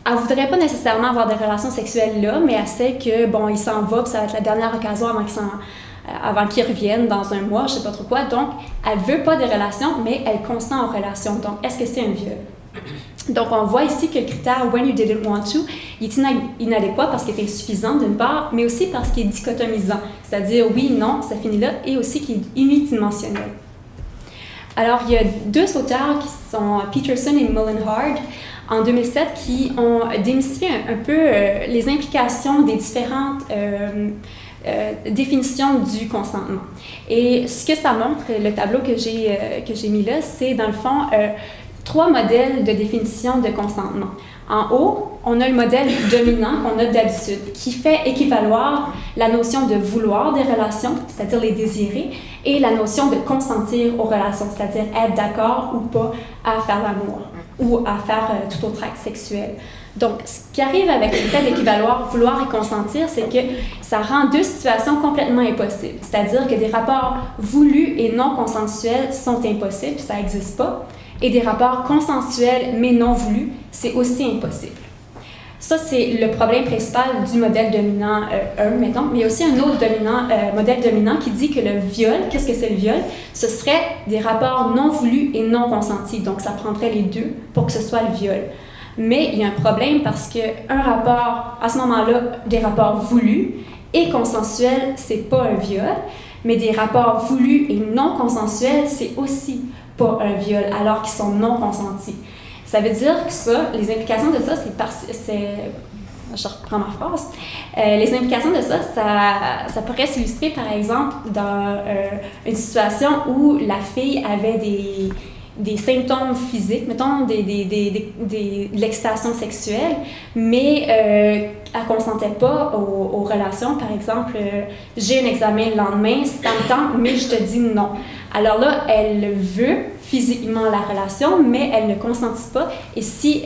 ne voudrait pas nécessairement avoir des relations sexuelles là, mais elle sait que, bon, il s'en va, puis ça va être la dernière occasion avant qu'il revienne dans un mois, je ne sais pas trop quoi. Donc, elle ne veut pas de relations, mais elle consent aux relations. Donc, est-ce que c'est un viol? Donc, on voit ici que le critère « when you didn't want to » il est inadéquat parce qu'il est insuffisant d'une part, mais aussi parce qu'il est dichotomisant, c'est-à-dire oui, non, ça finit là, et aussi qu'il est unidimensionnel. Alors, il y a deux auteurs qui sont Peterson et Mullenhard en 2007 qui ont démystifié un peu les implications des différentes définition du consentement. Et ce que ça montre, le tableau que j'ai mis là, c'est dans le fond 3 modèles de définition de consentement. En haut, on a le modèle dominant qu'on a d'habitude, qui fait équivaloir la notion de vouloir des relations, c'est-à-dire les désirer, et la notion de consentir aux relations, c'est-à-dire être d'accord ou pas à faire l'amour ou à faire tout autre acte sexuel. Donc, ce qui arrive avec le fait d'équivaloir vouloir et consentir, c'est que ça rend 2 situations complètement impossibles. C'est-à-dire que des rapports voulus et non consensuels sont impossibles, ça n'existe pas, et des rapports consensuels mais non voulus, c'est aussi impossible. Ça, c'est le problème principal du modèle dominant 1, mettons, mais il y a aussi un autre modèle dominant qui dit que le viol, qu'est-ce que c'est le viol? Ce serait des rapports non voulus et non consentis, donc ça prendrait les 2 pour que ce soit le viol. Mais il y a un problème parce qu'un rapport, à ce moment-là, des rapports voulus et consensuels, c'est pas un viol, mais des rapports voulus et non consensuels, c'est aussi pas un viol, alors qu'ils sont non consentis. Ça veut dire que ça, les implications de ça, je reprends ma phrase. Les implications de ça, ça pourrait s'illustrer, par exemple, dans une situation où la fille avait des symptômes physiques, mettons de l'excitation sexuelle, mais elle ne consentait pas aux relations. Par exemple, j'ai un examen le lendemain, ça me tente, mais je te dis non. Alors là, elle veut physiquement la relation, mais elle ne consentit pas. Et si,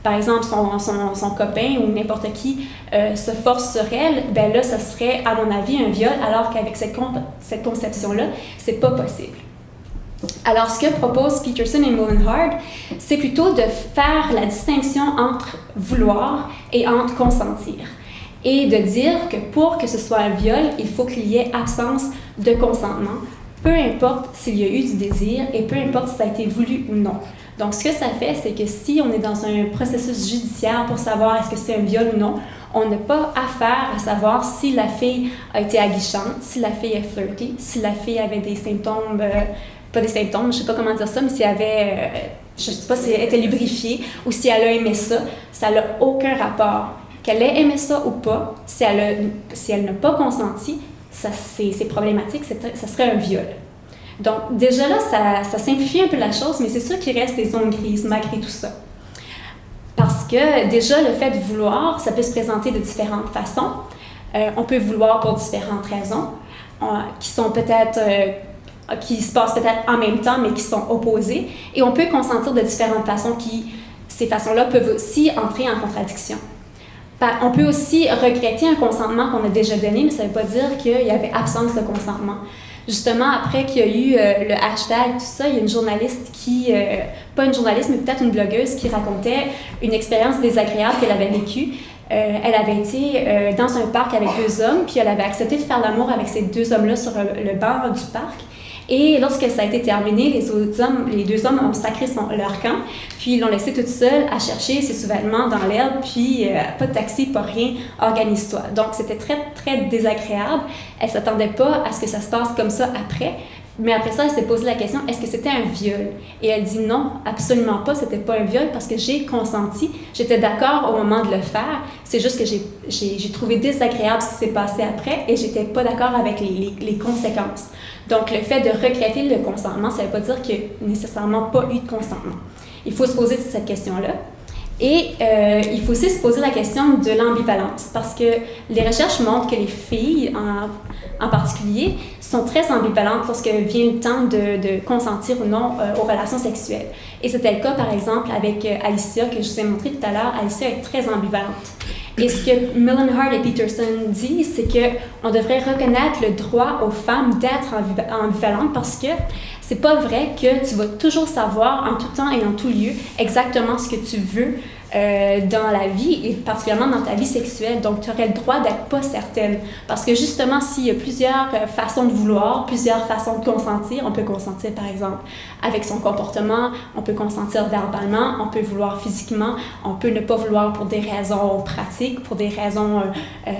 par exemple, son copain ou n'importe qui se force sur elle, ben là, ça serait, à mon avis, un viol, alors qu'avec cette conception-là, c'est pas possible. Alors, ce que proposent Peterson et Mullenhard, c'est plutôt de faire la distinction entre vouloir et entre consentir. Et de dire que pour que ce soit un viol, il faut qu'il y ait absence de consentement, peu importe s'il y a eu du désir et peu importe si ça a été voulu ou non. Donc, ce que ça fait, c'est que si on est dans un processus judiciaire pour savoir est-ce que c'est un viol ou non, on n'a pas affaire à savoir si la fille a été aguichante, si la fille est flirty, si la fille avait des symptômes... pas des symptômes, je sais pas comment dire ça, mais si elle avait, je sais pas si elle était lubrifiée ou si elle a aimé ça, ça n'a aucun rapport. Qu'elle ait aimé ça ou pas, si elle n'a pas consenti, c'est problématique, ça serait un viol. Donc déjà là, ça simplifie un peu la chose, mais c'est sûr qu'il reste des zones grises malgré tout ça. Parce que déjà, le fait de vouloir, ça peut se présenter de différentes façons. On peut vouloir pour différentes raisons, qui sont peut-être... qui se passent peut-être en même temps, mais qui sont opposées. Et on peut consentir de différentes façons ces façons-là peuvent aussi entrer en contradiction. On peut aussi regretter un consentement qu'on a déjà donné, mais ça ne veut pas dire qu'il y avait absence de consentement. Justement, après qu'il y a eu le hashtag, tout ça, il y a une journaliste pas une journaliste, mais peut-être une blogueuse qui racontait une expérience désagréable qu'elle avait vécue. Elle avait été dans un parc avec 2 hommes, puis elle avait accepté de faire l'amour avec ces 2 hommes-là sur le banc du parc. Et lorsque ça a été terminé, les 2 hommes ont sacré leur camp, puis ils l'ont laissée toute seule à chercher ses sous-vêtements dans l'herbe, puis pas de taxi, pas rien, organise-toi. Donc c'était très, très désagréable. Elle ne s'attendait pas à ce que ça se passe comme ça après, mais après ça, elle s'est posé la question, est-ce que c'était un viol? Et elle dit non, absolument pas, c'était pas un viol parce que j'ai consenti, j'étais d'accord au moment de le faire, c'est juste que j'ai trouvé désagréable ce qui s'est passé après et j'étais pas d'accord avec les conséquences. Donc, le fait de regretter le consentement, ça ne veut pas dire qu'il n'y a nécessairement pas eu de consentement. Il faut se poser cette question-là. Et il faut aussi se poser la question de l'ambivalence, parce que les recherches montrent que les filles, en particulier, sont très ambivalentes lorsque vient le temps de consentir ou non aux relations sexuelles. Et c'était le cas, par exemple, avec Alicia, que je vous ai montré tout à l'heure. Alicia est très ambivalente. Et ce que Mullenhard et Peterson disent, c'est qu'on devrait reconnaître le droit aux femmes d'être ambivalentes parce que c'est pas vrai que tu vas toujours savoir en tout temps et en tout lieu exactement ce que tu veux dans la vie, et particulièrement dans ta vie sexuelle. Donc, tu aurais le droit d'être pas certaine. Parce que justement, s'il y a plusieurs façons de vouloir, plusieurs façons de consentir, on peut consentir, par exemple, avec son comportement, on peut consentir verbalement, on peut vouloir physiquement, on peut ne pas vouloir pour des raisons pratiques, pour des raisons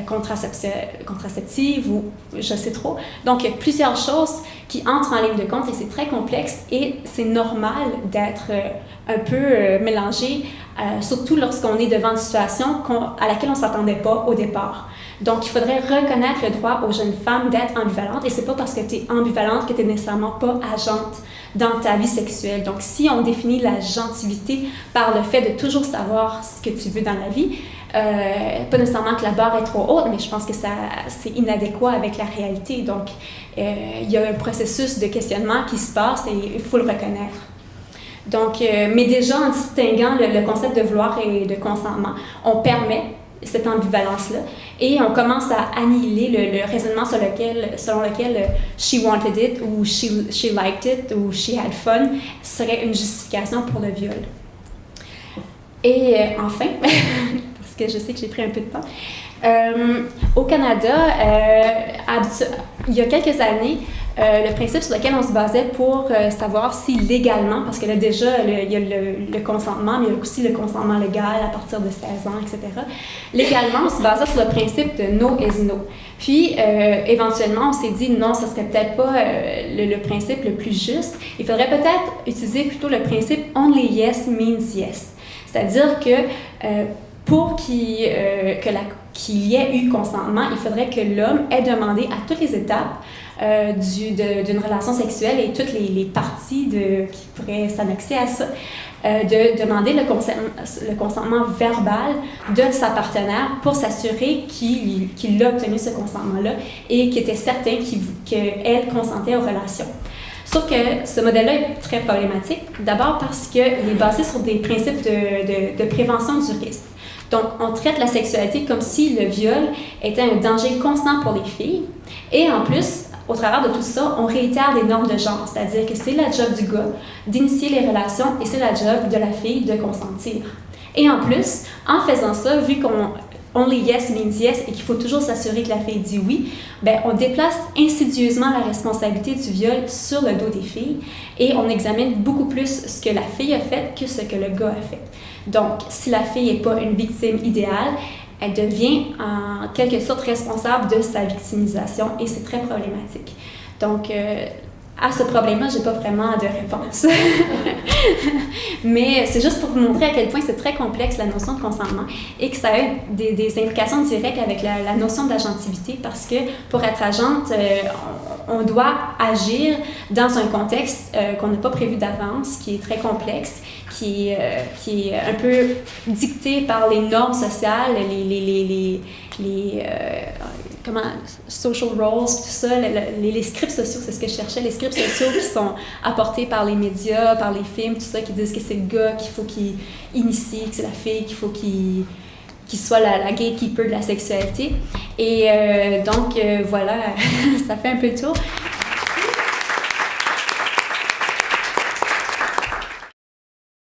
contraceptives ou je sais trop. Donc, il y a plusieurs choses qui entrent en ligne de compte et c'est très complexe et c'est normal d'être un peu mélangé, surtout lorsqu'on est devant une situation à laquelle on ne s'attendait pas au départ. Donc, il faudrait reconnaître le droit aux jeunes femmes d'être ambivalentes et c'est pas parce que tu es ambivalente que tu n'es nécessairement pas agente dans ta vie sexuelle. Donc, si on définit la gentilité par le fait de toujours savoir ce que tu veux dans la vie, pas nécessairement que la barre est trop haute, mais je pense que c'est inadéquat avec la réalité. Donc, il y a un processus de questionnement qui se passe et il faut le reconnaître. Donc, mais déjà en distinguant le concept de vouloir et de consentement, on permet cette ambivalence-là et on commence à annihiler le raisonnement selon lequel she wanted it ou she liked it ou she had fun serait une justification pour le viol. Et enfin, parce que je sais que j'ai pris un peu de temps, au Canada, il y a quelques années, le principe sur lequel on se basait pour savoir si légalement, parce que là déjà, il y a le consentement, mais il y a aussi le consentement légal à partir de 16 ans, etc. Légalement, on se basait sur le principe de « no is no ». Puis, éventuellement, on s'est dit « non, ce serait peut-être pas le principe le plus juste. Il faudrait peut-être utiliser plutôt le principe « only yes means yes ». C'est-à-dire que pour qu'il y ait eu consentement, il faudrait que l'homme ait demandé à toutes les étapes d'une relation sexuelle et toutes les parties qui pourraient s'annexer à ça, de demander le consentement verbal de sa partenaire pour s'assurer qu'il a obtenu ce consentement-là et qu'il était certain qu'elle consentait aux relations. Sauf que ce modèle-là est très problématique, d'abord parce qu'il est basé sur des principes de prévention du risque. Donc, on traite la sexualité comme si le viol était un danger constant pour les filles. Et en plus, au travers de tout ça, on réitère des normes de genre, c'est-à-dire que c'est la job du gars d'initier les relations et c'est la job de la fille de consentir. Et en plus, en faisant ça, vu qu'on only yes means yes et qu'il faut toujours s'assurer que la fille dit oui, ben on déplace insidieusement la responsabilité du viol sur le dos des filles et on examine beaucoup plus ce que la fille a fait que ce que le gars a fait. Donc, si la fille n'est pas une victime idéale, elle devient en quelque sorte responsable de sa victimisation et c'est très problématique. Donc, à ce problème-là, je n'ai pas vraiment de réponse. Mais c'est juste pour vous montrer à quel point c'est très complexe la notion de consentement et que ça a des implications directes avec la notion d'agentivité parce que pour être agente, on doit agir dans un contexte qu'on n'a pas prévu d'avance, qui est très complexe, qui est un peu dicté par les normes sociales, social roles, tout ça, les scripts sociaux, c'est ce que je cherchais, les scripts sociaux qui sont apportés par les médias, par les films, tout ça, qui disent que c'est le gars qu'il faut qu'il initie, que c'est la fille qu'il faut qu'il soit la gatekeeper de la sexualité. Et donc, voilà, ça fait un peu le tour.